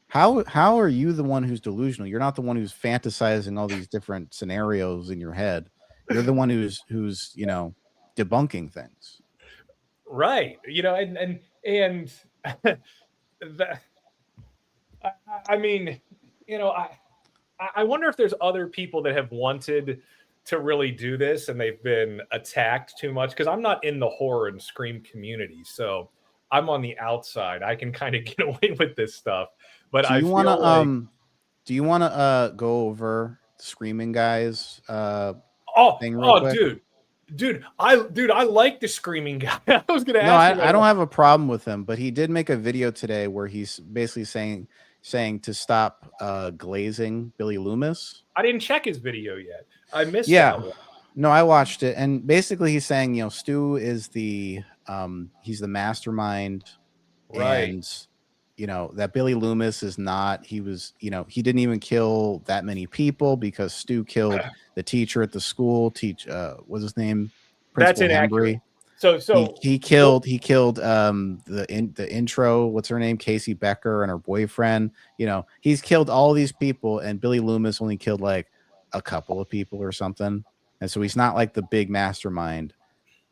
how are you the one who's delusional? You're not the one who's fantasizing all these different scenarios in your head. You're the one who's you know, debunking things. Right. You know, and I mean, you know, I wonder if there's other people that have wanted to really do this and they've been attacked too much, because I'm not in the horror and scream community, so I'm on the outside. I can kind of get away with this stuff. But do you want to go over Screaming Guys thing real quick? Dude, I like the Screaming Guy. I was gonna ask. No, I don't have a problem with him, but he did make a video today where he's basically saying to stop glazing Billy Loomis. I didn't check his video yet. I missed that one. No, I watched it, and basically he's saying, you know, Stu is he's the mastermind, right? And you know that Billy Loomis is not. He was, you know, he didn't even kill that many people because Stu killed the teacher at the school. What's his name? That's inaccurate. So he killed the intro. What's her name? Casey Becker and her boyfriend. You know, he's killed all these people, and Billy Loomis only killed like a couple of people or something. And so he's not like the big mastermind.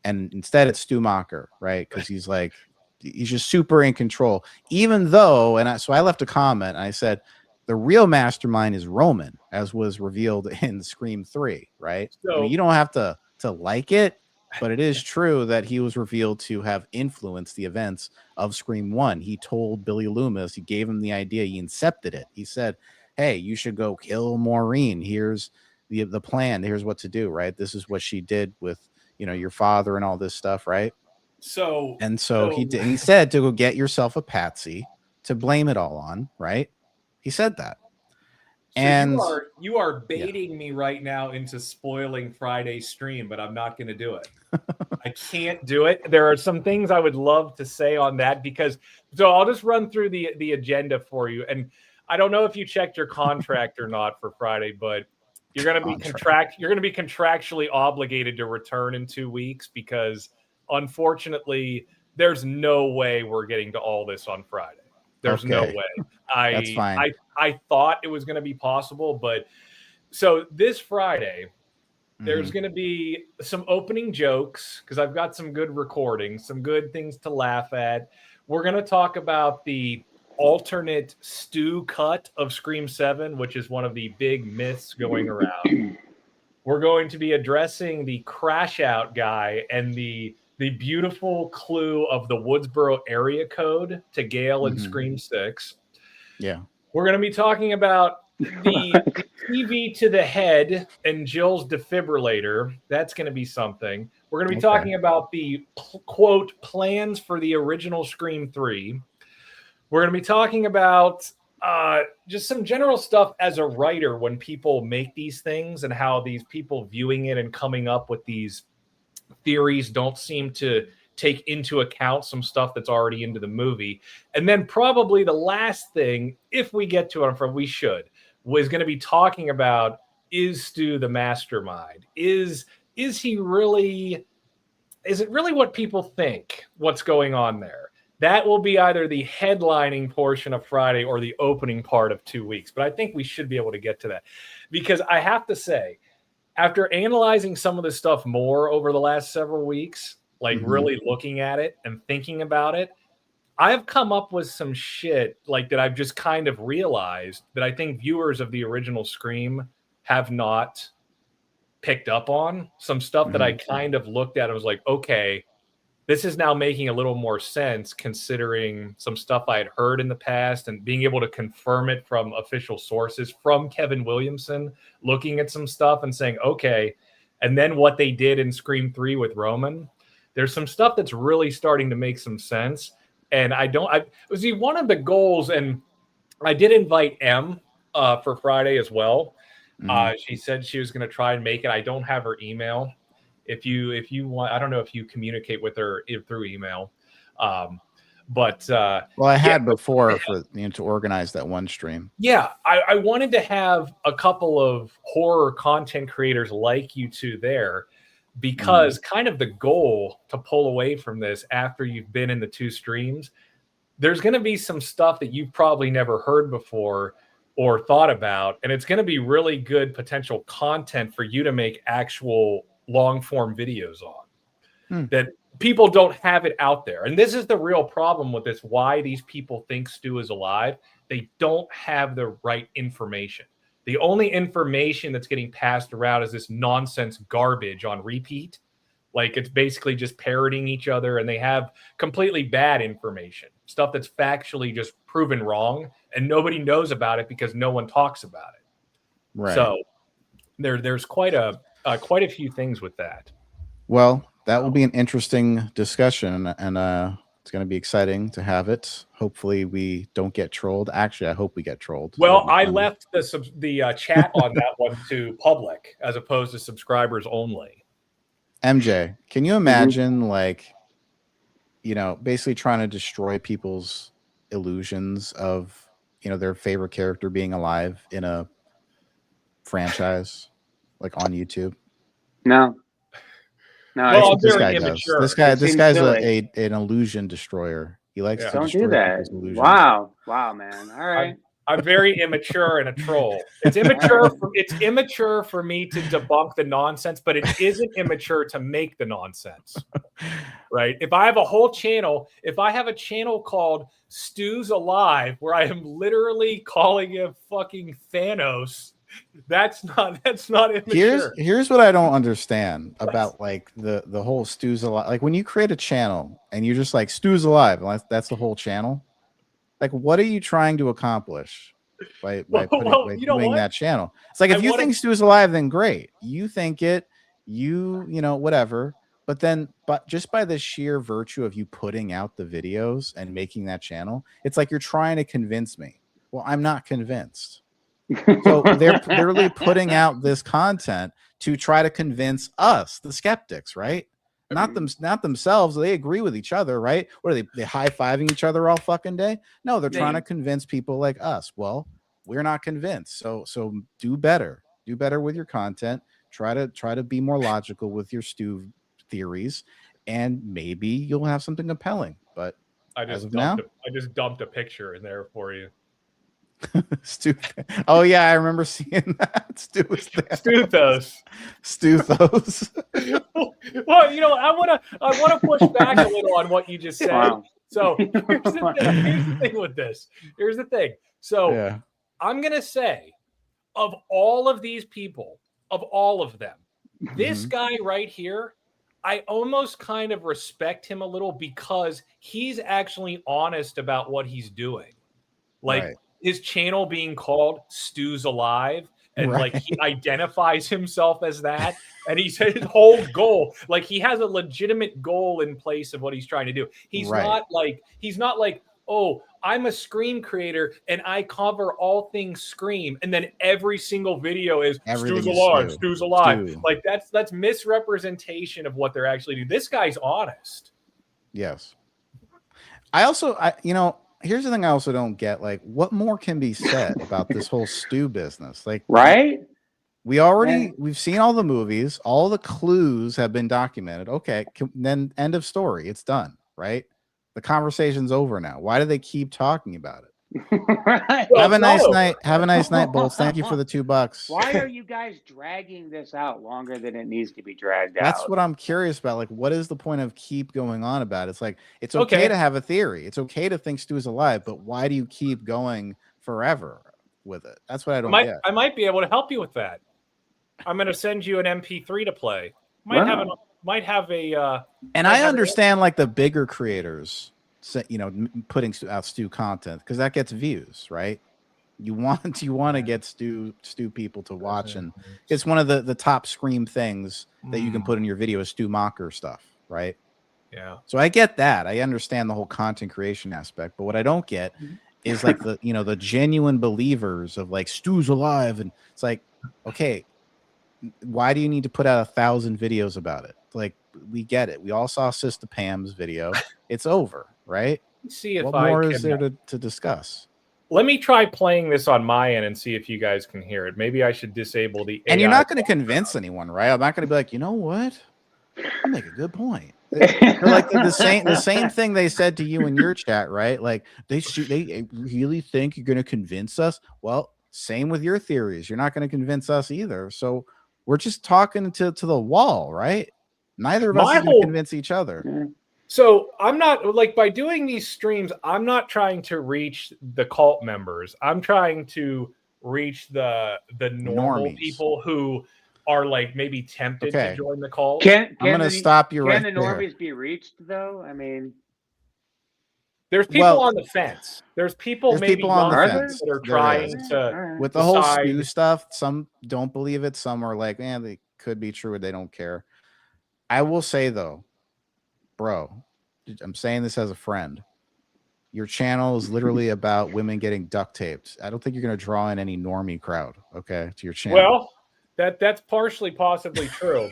And instead it's Stu Macher, right? Because he's just super in control. Even though, so I left a comment and I said the real mastermind is Roman, as was revealed in Scream 3, right? So, I mean, you don't have to like it, but it is true that he was revealed to have influenced the events of Scream 1. He told Billy Loomis, he gave him the idea, he incepted it. He said, hey, you should go kill Maureen. Here's the plan. Here's what to do, right? This is what she did with, you know, your father and all this stuff, right? So he said to go get yourself a patsy to blame it all on, right? He said that. So and you are baiting me right now into spoiling Friday's stream, but I'm not going to do it. I can't do it. There are some things I would love to say on that so I'll just run through the agenda for you. And I don't know if you checked your contract or not for Friday, but you're going to be contractually obligated to return in 2 weeks, because unfortunately there's no way we're getting to all this on Friday. There's no Okay. way. That's fine. I thought it was going to be possible, but so this Friday, there's going to be some opening jokes because I've got some good recordings, some good things to laugh at. We're going to talk about the alternate Stu cut of Scream 7, which is one of the big myths going around. We're going to be addressing the crash out guy and the beautiful clue of the Woodsboro area code to Gale and Scream 6. Yeah. We're going to be talking about the TV to the head and Jill's defibrillator. That's going to be something. We're going to be talking about the quote plans for the original Scream 3. We're going to be talking about just some general stuff as a writer when people make these things and how these people viewing it and coming up with these theories don't seem to take into account some stuff that's already into the movie. And then probably the last thing, if we get to it, we should, was going to be talking about, is Stu the mastermind? Is it really what people think what's going on there? That will be either the headlining portion of Friday or the opening part of 2 weeks. But I think we should be able to get to that because I have to say, after analyzing some of this stuff more over the last several weeks, like really looking at it and thinking about it, I've come up with some shit like that I've just kind of realized that I think viewers of the original Scream have not picked up on. Some stuff that I kind of looked at and was like, okay, this is now making a little more sense considering some stuff I had heard in the past and being able to confirm it from official sources, from Kevin Williamson, looking at some stuff and saying, okay, and then what they did in Scream 3 with Roman. There's some stuff that's really starting to make some sense. And one of the goals, and I did invite M for Friday as well. She said she was going to try and make it. I don't have her email. If you want, I don't know if you communicate with her through email. But I had before for to organize that one stream. Yeah, I wanted to have a couple of horror content creators like you two there, because kind of the goal to pull away from this after you've been in the two streams, there's going to be some stuff that you've probably never heard before or thought about, and it's going to be really good potential content for you to make actual long form videos on that people don't have it out there. And this is the real problem with this, why these people think Stu is alive. They don't have the right information. The only information that's getting passed around is this nonsense garbage on repeat. Like, it's basically just parroting each other, and they have completely bad information, stuff that's factually just proven wrong, and nobody knows about it because no one talks about it. Right. So there's quite a few things with that. Well, that will be an interesting discussion, and it's going to be exciting to have it. Hopefully, we don't get trolled. Actually, I hope we get trolled. Well, I left the chat on that one to public as opposed to subscribers only. MJ, can you imagine, basically trying to destroy people's illusions of, their favorite character being alive in a franchise, like on YouTube? No. Well, this guy does. This guy's silly. an illusion destroyer. He likes to Don't destroy do that. people's illusions. Wow, man. All right. I'm very immature and a troll. It's immature for me to debunk the nonsense, but it isn't immature to make the nonsense. Right? If I have a whole channel, if I have a channel called Stu's Alive, where I am literally calling him fucking Thanos, that's not immature. Here's what I don't understand about the whole Stu's Alive. Like, when you create a channel and you're just like Stu's Alive, and that's the whole channel. Like, what are you trying to accomplish by doing that channel? It's like, if you think Stu's alive, then great. You think it, whatever. But just by the sheer virtue of you putting out the videos and making that channel, it's like you're trying to convince me. Well, I'm not convinced. So they're really putting out this content to try to convince us, the skeptics, right? Not themselves. They agree with each other, right? What are they high-fiving each other all fucking day? No, they're trying to convince people like us. Well, we're not convinced. So do better. Do better with your content. Try to be more logical with your Stu theories, and maybe you'll have something compelling. But I just dumped a picture in there for you. Stu. Oh yeah, I remember seeing that. Stu was there. Stuthos. Well, you know, I wanna push back a little on what you just said. Wow. So here's the thing with this. Here's the thing. So yeah. I'm gonna say, of all of these people, of all of them, this guy right here, I almost kind of respect him a little because he's actually honest about what he's doing. Like his channel being called Stu's Alive, and like he identifies himself as that, and he said his whole goal, like he has a legitimate goal in place of what he's trying to do. He's not like, oh, I'm a Scream creator and I cover all things Scream, and then every single video is Stu's alive, Stu's alive. Stu. Like that's misrepresentation of what they're actually doing. This guy's honest. Yes. Here's the thing I also don't get. Like, what more can be said about this whole Stu business? Like, we've seen all the movies, all the clues have been documented. Okay, then end of story. It's done, right? The conversation's over now. Why do they keep talking about it? Have a nice night. Have a nice night, Bolts. Thank you for the $2. Why are you guys dragging this out longer than it needs to be dragged out? That's what I'm curious about. Like, what is the point of keep going on about it? It's like, it's okay to have a theory. It's okay to think Stu is alive, but why do you keep going forever with it? That's what I don't get. I might be able to help you with that. I'm going to send you an MP3 to play. Might have a. And I understand like the bigger creators, putting out Stu content because that gets views, right? You want to get Stu people to watch, and it's one of the top Scream things that you can put in your video is Stu mocker stuff, right? Yeah. So I get that. I understand the whole content creation aspect, but what I don't get is like the genuine believers of like Stu's alive, and it's like, okay, why do you need to put out 1,000 videos about it? Like, we get it. We all saw Sister Pam's video. It's over, right? See if what more is there to discuss? Let me try playing this on my end and see if you guys can hear it. Maybe I should disable the AI. And you're not going to convince anyone, right? I'm not going to be like, you know what? You make a good point. They're like the same thing they said to you in your chat, right? Like they really think you're going to convince us. Well, same with your theories. You're not going to convince us either. So we're just talking to the wall, right? Neither of us is going to convince each other. So I'm not like, by doing these streams, I'm not trying to reach the cult members. I'm trying to reach the normal people who are like maybe tempted to join the cult. I'm going to stop you right there. Can the normies be reached though? I mean, there's people on the fence. There's people on the fence that are trying to with the whole Stu stuff. Some don't believe it. Some are like, man, they could be true. They don't care. I will say though, bro, I'm saying this as a friend. Your channel is literally about women getting duct taped. I don't think you're going to draw in any normie crowd, okay, to your channel. Well, that's partially possibly true.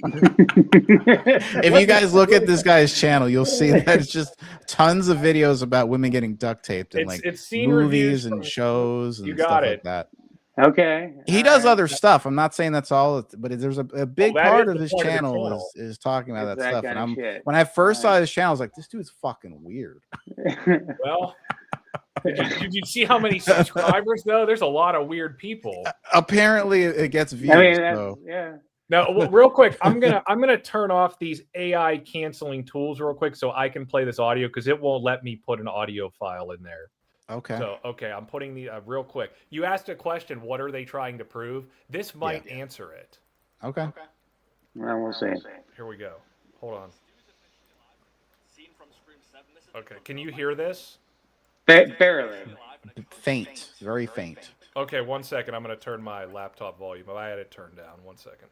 If you guys look at this guy's channel, you'll see that it's just tons of videos about women getting duct taped and it's movies and shows and stuff like that. Okay. He does other stuff. I'm not saying that's all, but there's a big part of his channel is talking about that stuff. And when I first saw his channel, I was like, this dude's fucking weird. Well, did you see how many subscribers though? There's a lot of weird people. Apparently, it gets views. I mean, yeah. Now, real quick, I'm gonna turn off these AI canceling tools real quick so I can play this audio because it won't let me put an audio file in there. Okay. So, I'm putting the real quick. You asked a question. What are they trying to prove? This might answer it. Okay. Well, we'll see. Here we go. Hold on. Okay. Can you hear this? Barely. Faint. Very faint. Okay. 1 second. I'm going to turn my laptop volume. I had it turned down. 1 second.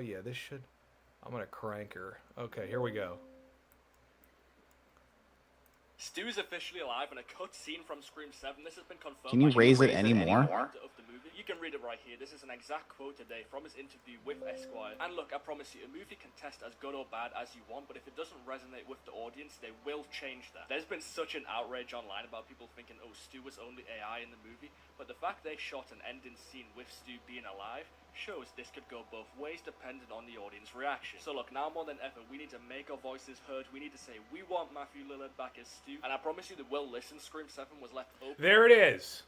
Yeah. This should. I'm going to crank her. Okay. Here we go. Stu's officially alive in a cut scene from Scream 7. This has been confirmed. Can you raise it anymore? You can read it right here. This is an exact quote today from his interview with Esquire. And look, I promise you, a movie can test as good or bad as you want, but if it doesn't resonate with the audience, they will change that. There's been such an outrage online about people thinking, oh, Stu was only AI in the movie, but the fact they shot an ending scene with Stu being alive shows this could go both ways depending on the audience reaction. So look, now more than ever, we need to make our voices heard. We need to say we want Matthew Lillard back as Stu, and I promise you they will listen. Scream 7 was left open. There it is.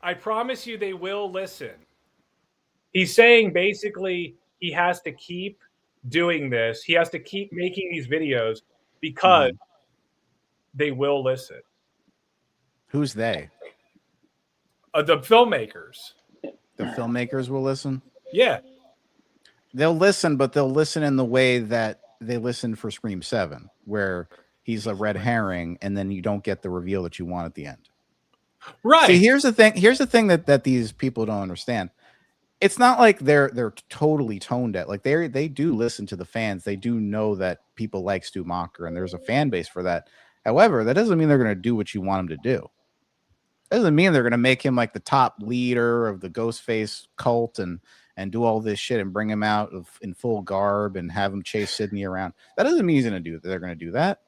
I promise you they will listen. He's saying basically he has to keep doing this. He has to keep making these videos because they will listen. Who's they? The filmmakers. The filmmakers will listen? Yeah. They'll listen, but they'll listen in the way that they listened for Scream 7, where he's a red herring and then you don't get the reveal that you want at the end. Right. See, here's the thing. Here's the thing that these people don't understand. It's not like they're totally tone deaf. Like they do listen to the fans. They do know that people like Stu Macher and there's a fan base for that. However, that doesn't mean they're going to do what you want them to do. It doesn't mean they're going to make him like the top leader of the Ghostface cult and do all this shit and bring him out in full garb and have him chase Sydney around. That doesn't mean they're going to do that.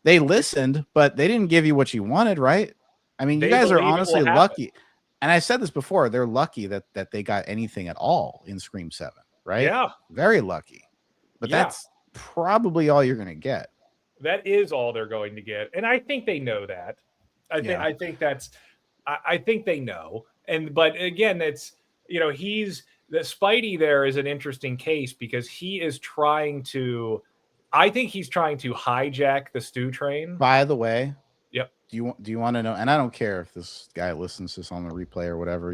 They listened, but they didn't give you what you wanted, right? I mean, you guys are honestly lucky. And I said this before, they're lucky that they got anything at all in Scream 7, right? Yeah. Very lucky. But that's probably all you're going to get. That is all they're going to get. And I think they know that. I think they know. But again, it's, the Spidey there is an interesting case because he is trying to hijack the Stu train. By the way, yep. Do you want to know? And I don't care if this guy listens to this on the replay or whatever.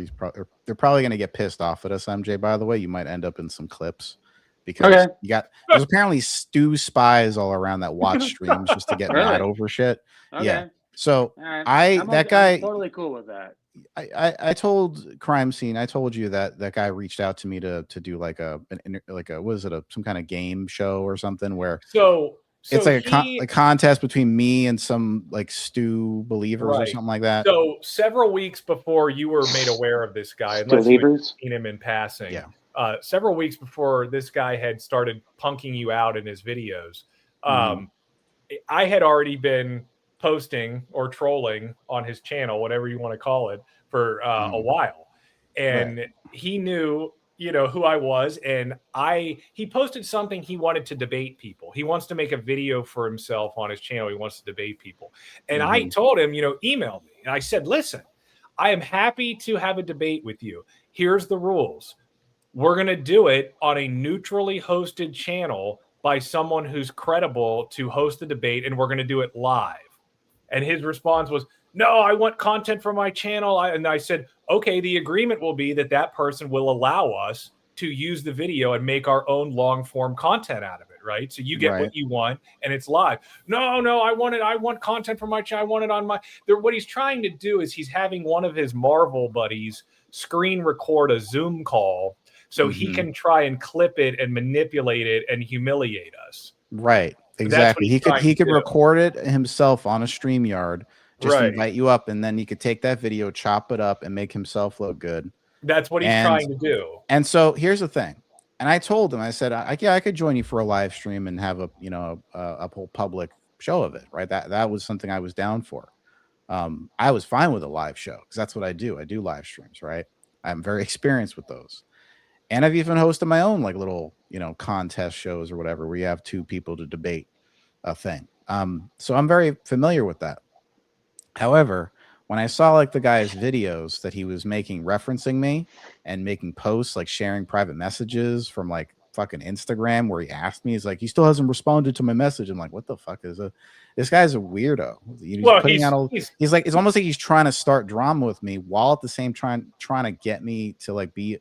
They're probably going to get pissed off at us, MJ. By the way, you might end up in some clips because there's apparently Stu spies all around that watch streams just to get mad over shit. Okay. Yeah. So I'm totally cool with that. I told Crime Scene. I told you that guy reached out to me to do like some kind of game show or something where it's like a contest between me and some like Stu believers or something like that. So several weeks before you were made aware of this guy, unless you've seen him in passing, several weeks before this guy had started punking you out in his videos, I had already been posting or trolling on his channel, whatever you want to call it, for a while, and he knew who I was, and he posted something. He wanted to debate people. He wants to make a video for himself on his channel. He wants to debate people. And I told him, email me. And I said, listen, I am happy to have a debate with you. Here's the rules. We're going to do it on a neutrally hosted channel by someone who's credible to host the debate, and we're going to do it live. And his response was, no, I want content from my channel. And I said, okay, the agreement will be that person will allow us to use the video and make our own long form content out of it, right? So you get what you want and it's live. No, I want content from my channel. I want it on my... What he's trying to do is he's having one of his Marvel buddies screen record a Zoom call so he can try and clip it and manipulate it and humiliate us. Right, exactly. He could record it himself on a StreamYard. Just invite you up, and then he could take that video, chop it up, and make himself look good. That's what he's trying to do. And so here's the thing. And I told him, I said, I could join you for a live stream and have a whole public show of it, right? That was something I was down for. I was fine with a live show because that's what I do. I do live streams, right? I'm very experienced with those. And I've even hosted my own like little, contest shows or whatever where you have two people to debate a thing. So I'm very familiar with that. However, when I saw like the guy's videos that he was making referencing me and making posts, like sharing private messages from like fucking Instagram where he asked me, he's like, he still hasn't responded to my message. I'm like, what the fuck this guy's a weirdo. He's like, it's almost like he's trying to start drama with me while at the same trying to get me to like be,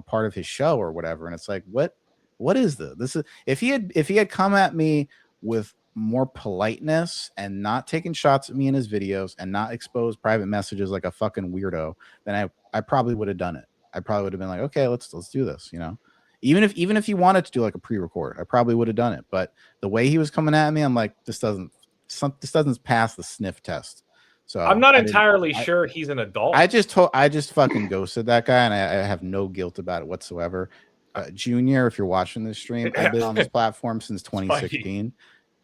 part of his show or whatever. And it's like, what is this? This is if he had come at me with more politeness and not taking shots at me in his videos and not expose private messages like a fucking weirdo, then I probably would have done it. I probably would have been like, okay, let's do this, even if he wanted to do like a pre-record, I probably would have done it. But the way he was coming at me, I'm like, this doesn't pass the sniff test. So I'm not entirely sure he's an adult. I just fucking ghosted that guy, and I have no guilt about it whatsoever. Junior, if you're watching this stream, I've been on this platform since 2016.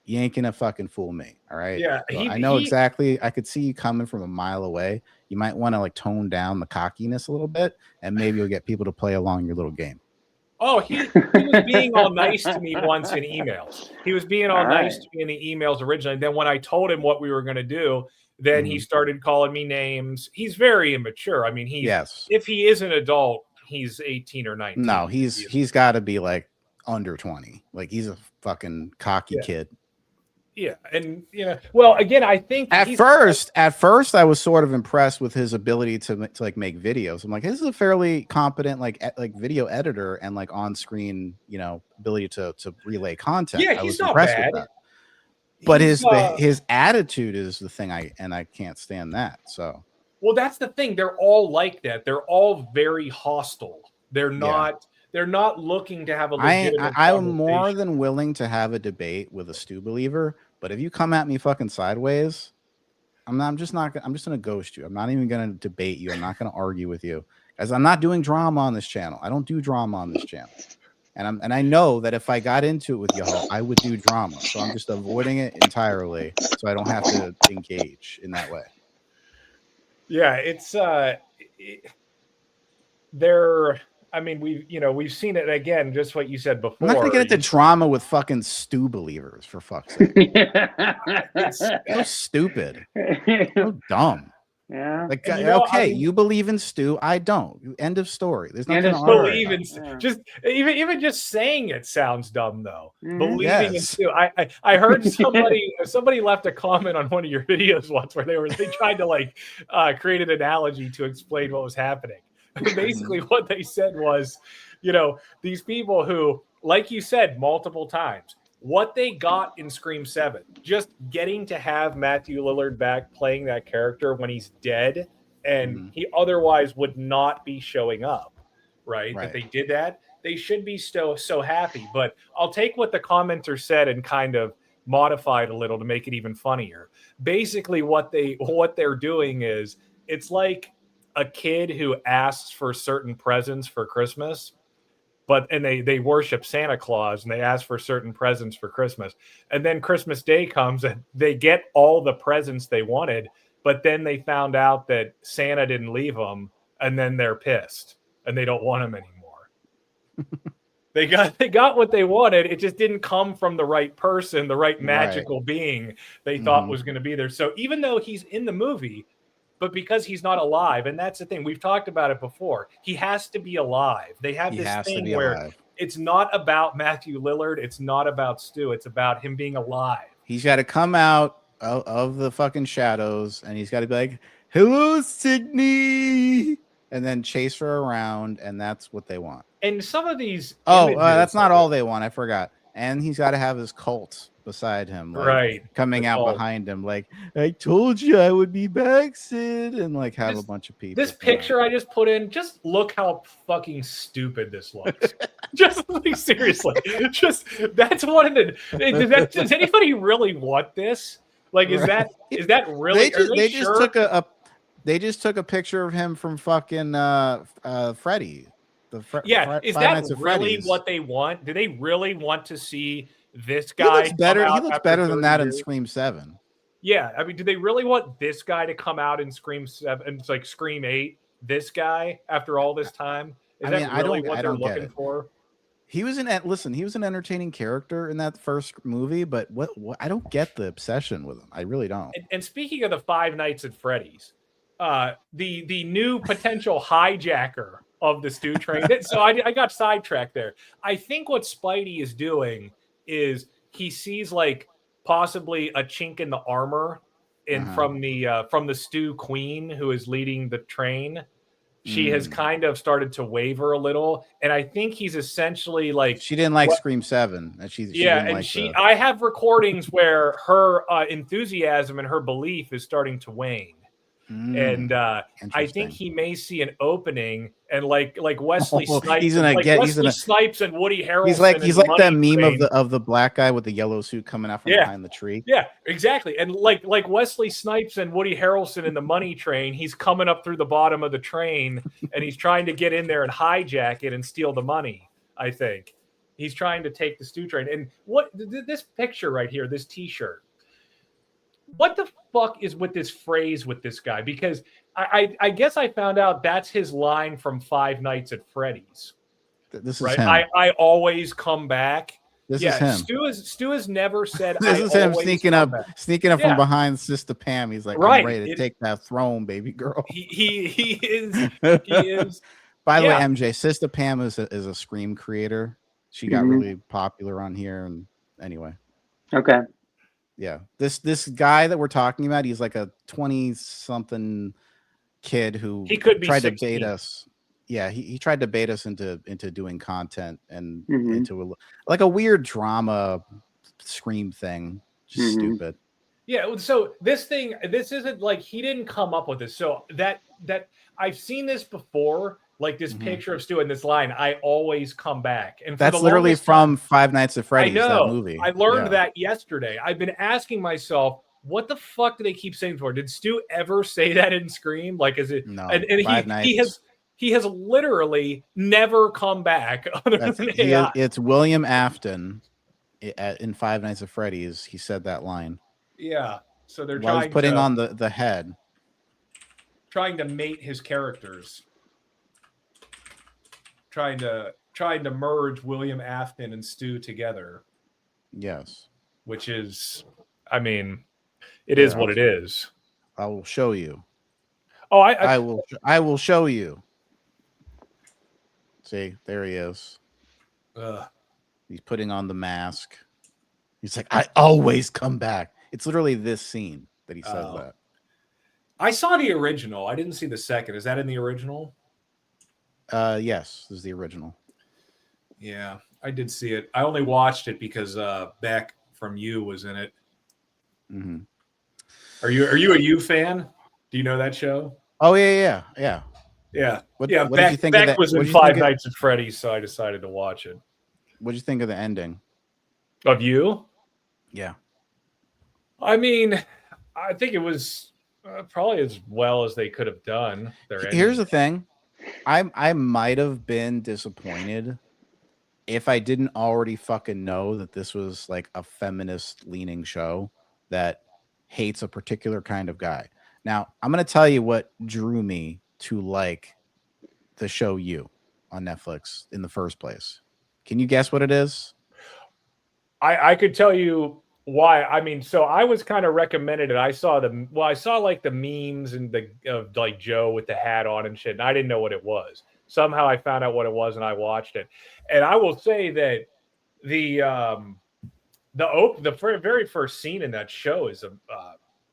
You ain't gonna fucking fool me. All right. Yeah, So I know exactly. I could see you coming from a mile away. You might want to like tone down the cockiness a little bit, and maybe you'll get people to play along your little game. Oh, he was being all nice to me once in emails. He was being all nice to me in the emails originally. Then when I told him what we were going to do, then he started calling me names. He's very immature. I mean, if he is an adult, he's 18 or 19. No, he's got to be like under 20. Like he's a fucking cocky kid. Yeah, and well, again, I think at first I was sort of impressed with his ability to like make videos. I'm like, this is a fairly competent like video editor and like on screen, ability to relay content. Yeah, I was he's not impressed bad. with that. But his attitude is the thing I can't stand that. So well, that's the thing. They're all like that. They're all very hostile. They're not. They're not looking to have a legitimate I'm more than willing to have a debate with a stew believer, but if you come at me fucking sideways, I'm just gonna ghost you. I'm not even gonna debate you. I'm not gonna argue with you, as I'm not doing drama on this channel. I don't do drama on this channel, and I know that if I got into it with y'all, I would do drama. So I'm just avoiding it entirely, so I don't have to engage in that way. Yeah, it's they're. I mean, we've seen it again. Just what you said before. I'm not gonna get into drama with fucking stew believers, for fuck's sake. It's so stupid, so dumb. Yeah. Like, okay, you believe in stew, I don't. End of story. There's nothing to believe in. Just even just saying it sounds dumb though. Believing in stew. I heard somebody left a comment on one of your videos once where they tried to like create an analogy to explain what was happening. Basically what they said was, these people who, like you said multiple times, what they got in Scream 7, just getting to have Matthew Lillard back playing that character when he's dead and he otherwise would not be showing up, right? That they did that. They should be so happy. But I'll take what the commenter said and kind of modify it a little to make it even funnier. Basically what they're doing is, it's like a kid who asks for certain presents for Christmas, and they worship Santa Claus and they ask for certain presents for Christmas. And then Christmas Day comes and they get all the presents they wanted, but then they found out that Santa didn't leave them, and then they're pissed and they don't want them anymore. They got what they wanted. It just didn't come from the right person, the right magical being they thought was going to be there. So even though he's in the movie, but because he's not alive, and that's the thing, we've talked about it before, he has to be alive. They have this thing where it's not about Matthew Lillard, it's not about Stu, it's about him being alive. He's got to come out of the fucking shadows, and he's got to be like, "Hello, Sydney," and then chase her around, and that's what they want. And some of these that's not all they want. I forgot. And he's got to have his cult beside him, like, coming out behind him, like, "I told you I would be back, Sid," and like have a bunch of people. This picture I just put in, just look how fucking stupid this looks. Just like, seriously, that's one of the. Does anybody really want this? Like, is that really? They just took a picture of him from fucking Freddy. Is that really what they want? Do they really want to see this guy? He looks better than that in Scream 7. Yeah, I mean, do they really want this guy to come out in Scream 7? It's like Scream 8. This guy after all this time? Is that really what they're looking for? He was he was an entertaining character in that first movie, but what I don't get the obsession with him. I really don't. And speaking of the Five Nights at Freddy's, the new potential hijacker of the stew train. So I got sidetracked there. I think what Spidey is doing is he sees like possibly a chink in the armor from the stew queen who is leading the train. She has kind of started to waver a little, and I think he's essentially like, she didn't like Scream 7. I have recordings where her enthusiasm and her belief is starting to wane. And I think he may see an opening, and like Wesley Snipes, Snipes and Woody Harrelson. He's like that meme of the black guy with the yellow suit coming out from behind the tree. Yeah, exactly. And like Wesley Snipes and Woody Harrelson in the Money Train, he's coming up through the bottom of the train, and he's trying to get in there and hijack it and steal the money, I think. He's trying to take the stew train. And what this picture right here, this T-shirt. What the fuck is with this phrase with this guy? Because I guess I found out that's his line from Five Nights at Freddy's. This is right. him. I always come back. This is him. Stu has never said. This is him sneaking up from behind Sister Pam. He's like, I'm ready to take that throne, baby girl. He is. By the way, MJ, Sister Pam is a Scream creator. She got really popular on here, and anyway. Okay. Yeah, this guy that we're talking about, he's like a 20-something kid who he could be tried 16. to bait us. Yeah, he tried to bait us into doing content and into a weird drama Scream thing. Just stupid. Yeah, so this isn't like he didn't come up with this. So that I've seen this before, like this picture of Stu and this line, I always come back. And that's literally from Five Nights at Freddy's, that movie. I learned that yesterday. I've been asking myself, what the fuck do they keep saying for? Did Stu ever say that in Scream? Like, is it? No. And he has literally never come back. It's William Afton in Five Nights at Freddy's. He said that line. Yeah. So they're trying putting on the head. Trying to mate his characters. Trying to merge William Afton and Stu together. Yes. Which is, I mean, it is what it is. I will show you. Oh, I will show you. See, there he is. He's putting on the mask. He's like, I always come back. It's literally this scene that he says that. I saw the original. I didn't see the second. Is that in the original? Yes, this is the original. Yeah, I did see it. I only watched it because Beck from You was in it. Mm-hmm. Are you a You fan? Do you know that show? Oh yeah. What did you think Beck of that? was in Five Nights at Freddy's, so I decided to watch it. What did you think of the ending of You? Yeah, I mean, I think it was probably as well as they could have done. Here's the thing. I might have been disappointed if I didn't already fucking know that this was like a feminist leaning show that hates a particular kind of guy. Now, I'm going to tell you what drew me to like the show You on Netflix in the first place. Can you guess what it is? I could tell you why. I mean, so I was kind of recommended it. I saw like the memes and like Joe with the hat on and shit, and I didn't know what it was. Somehow I found out what it was and I watched it. And I will say that the very first scene in that show is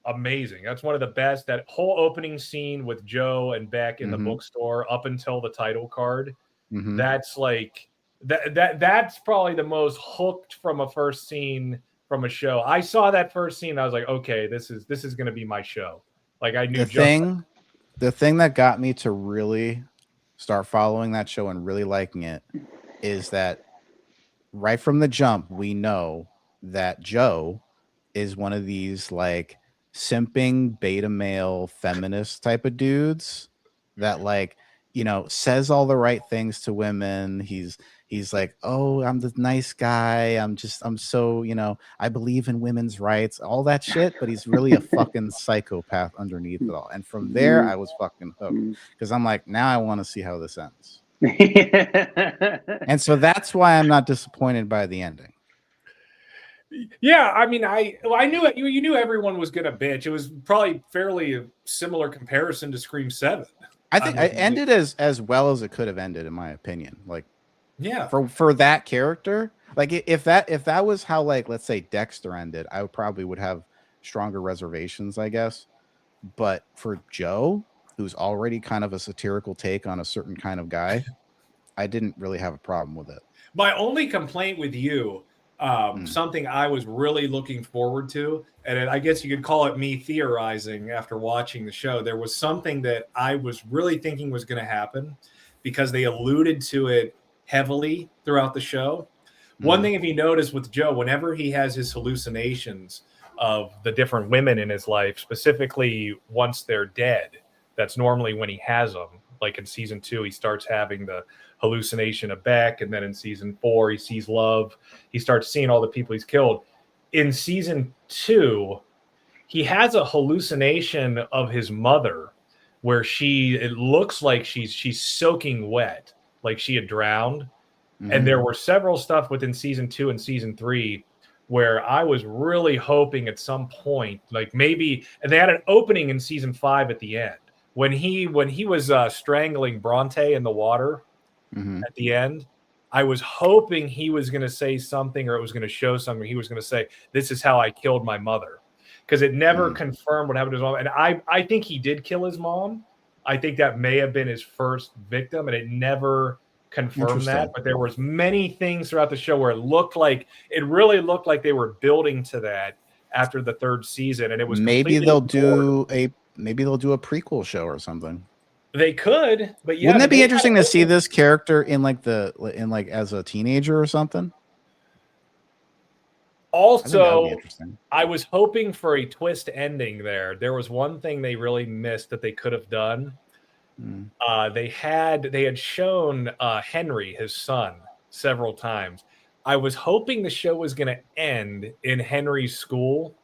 amazing. That's one of the best. That whole opening scene with Joe and Beck in the bookstore up until the title card. That's like that's probably the most hooked from a first scene from a show. I saw that first scene. I was like, okay, this is going to be my show. Like I knew the thing that got me to really start following that show and really liking it is that right from the jump, we know that Joe is one of these like simping beta male feminist type of dudes that like, you know, says all the right things to women. He's like, oh, I'm the nice guy. I'm so, you know, I believe in women's rights, all that shit. But he's really a fucking psychopath underneath it all. And from there, I was fucking hooked because I'm like, now I want to see how this ends. And so that's why I'm not disappointed by the ending. Yeah, I mean, I knew it. You knew everyone was gonna bitch. It was probably fairly a similar comparison to Scream 7. I think it ended as well as it could have ended, in my opinion. Like, yeah, for that character, like if that was how, like, let's say Dexter ended, I would have stronger reservations, I guess. But for Joe, who's already kind of a satirical take on a certain kind of guy, I didn't really have a problem with it. My only complaint with You, something I was really looking forward to, and I guess you could call it me theorizing after watching the show. There was something that I was really thinking was going to happen because they alluded to it heavily throughout the show. One thing, if you notice with Joe, whenever he has his hallucinations of the different women in his life, specifically once they're dead, that's normally when he has them. Like in season 2, he starts having the hallucination of Beck, and then in season 4, he sees love. He starts seeing all the people he's killed. In season 2, he has a hallucination of his mother, where it looks like she's soaking wet, like she had drowned. Mm-hmm. And there were several stuff within season 2 and season 3 where I was really hoping at some point, like maybe, and they had an opening in season 5 at the end when he was strangling Bronte in the water at the end. I was hoping he was going to say something, or it was going to show something. He was going to say, "This is how I killed my mother," because it never confirmed what happened to his mom. And I think he did kill his mom. I think that may have been his first victim, and it never confirm that, but there was many things throughout the show where it really looked like they were building to that after the 3rd season, and it was maybe they'll do a prequel show or something. They could, but yeah, wouldn't it be interesting to see this character in as a teenager or something? Also, I was hoping for a twist ending there. There was one thing they really missed that they could have done. They had shown Henry, his son, several times. I was hoping the show was going to end in Henry's school,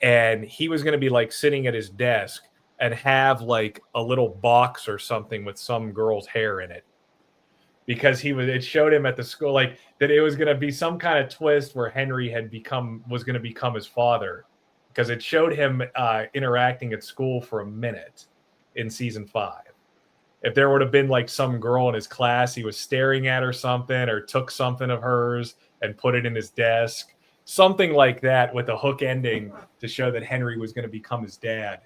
and he was going to be like sitting at his desk and have like a little box or something with some girl's hair in it, because it showed him at the school, like that it was going to be some kind of twist where Henry was going to become his father, because it showed him interacting at school for a minute in season 5. If there would have been like some girl in his class, he was staring at or something, or took something of hers and put it in his desk, something like that with a hook ending to show that Henry was going to become his dad,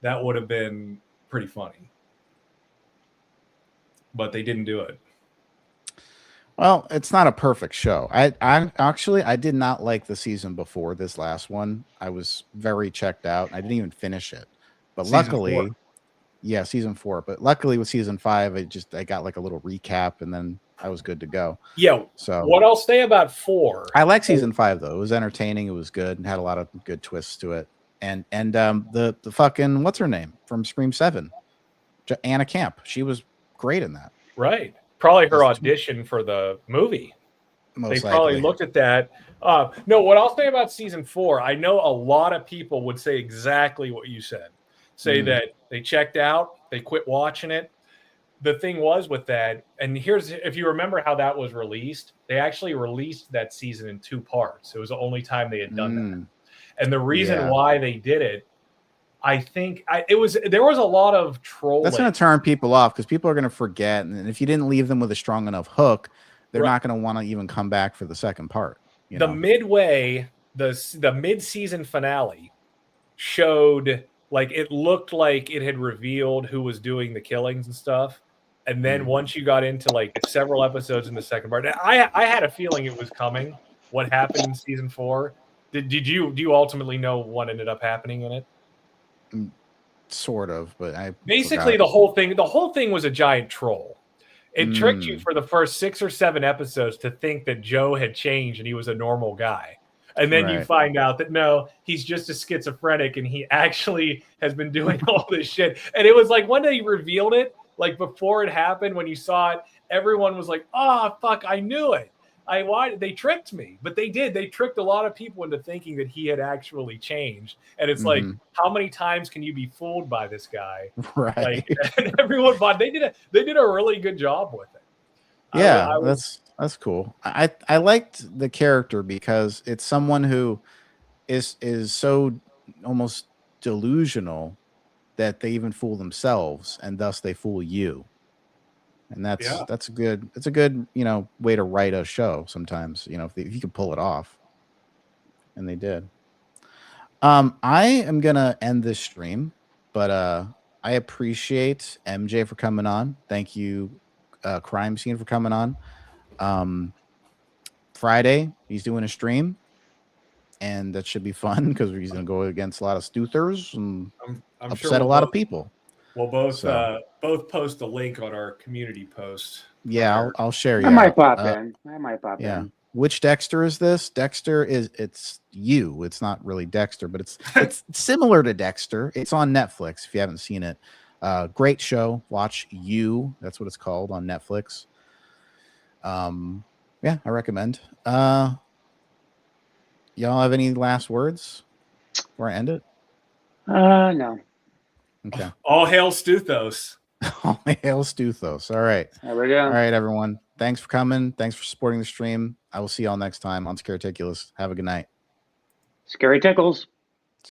that would have been pretty funny. But they didn't do it. Well, it's not a perfect show. I actually did not like the season before this last one. I was very checked out. I didn't even finish it. But luckily, season 4. But luckily with season 5, I got like a little recap, and then I was good to go. Yeah. So what I'll say about 4, I like season 5 though. It was entertaining. It was good and had a lot of good twists to it. And the fucking, what's her name from Scream 7, Anna Camp. She was great in that. Right. Probably her audition for the movie. They probably looked at that. No, what I'll say about season 4, I know a lot of people would say exactly what you said. Say that they checked out, they quit watching it. The thing was with that, and if you remember how that was released, they actually released that season in 2 parts. It was the only time they had done that. And the reason why they did it, I think there was a lot of trolling. That's going to turn people off, because people are going to forget. And if you didn't leave them with a strong enough hook, they're not going to want to even come back for the second part. Midway, the mid-season finale showed, like, it looked like it had revealed who was doing the killings and stuff. And then once you got into like several episodes in the second part, I had a feeling it was coming. What happened in season 4? Do you ultimately know what ended up happening in it? Sort of, but basically the whole thing was a giant troll. It tricked you for the first 6 or 7 episodes to think that Joe had changed and he was a normal guy. And then you find out that no, he's just a schizophrenic, and he actually has been doing all this shit. And it was like when they revealed it, like before it happened, when you saw it, everyone was like, "Oh fuck, I knew it. Why they tricked me?" But they did. They tricked a lot of people into thinking that he had actually changed. And it's like, how many times can you be fooled by this guy? Right. Like, and everyone thought they did a really good job with it. Yeah, that's cool. I liked the character because it's someone who is so almost delusional that they even fool themselves, and thus they fool you. And that's a good way to write a show sometimes, if you can pull it off. And they did. I am gonna end this stream, but I appreciate MJ for coming on. Thank you, Crime Scene, for coming on. Friday he's doing a stream, and that should be fun because he's gonna go against a lot of Stuthers and I'm upset sure a lot of people. We'll both post a link on our community post. Yeah, I'll share you. I might pop in. Which Dexter is this? Dexter it's you. It's not really Dexter, but it's similar to Dexter. It's on Netflix if you haven't seen it. Great show. Watch You. That's what it's called on Netflix. Yeah, I recommend. Y'all have any last words before I end it? No. Okay. All hail Stuthos. All hail Stuthos. All right. There we go. All right, everyone. Thanks for coming. Thanks for supporting the stream. I will see y'all next time on Scareticulus. Have a good night. Scary Tickles.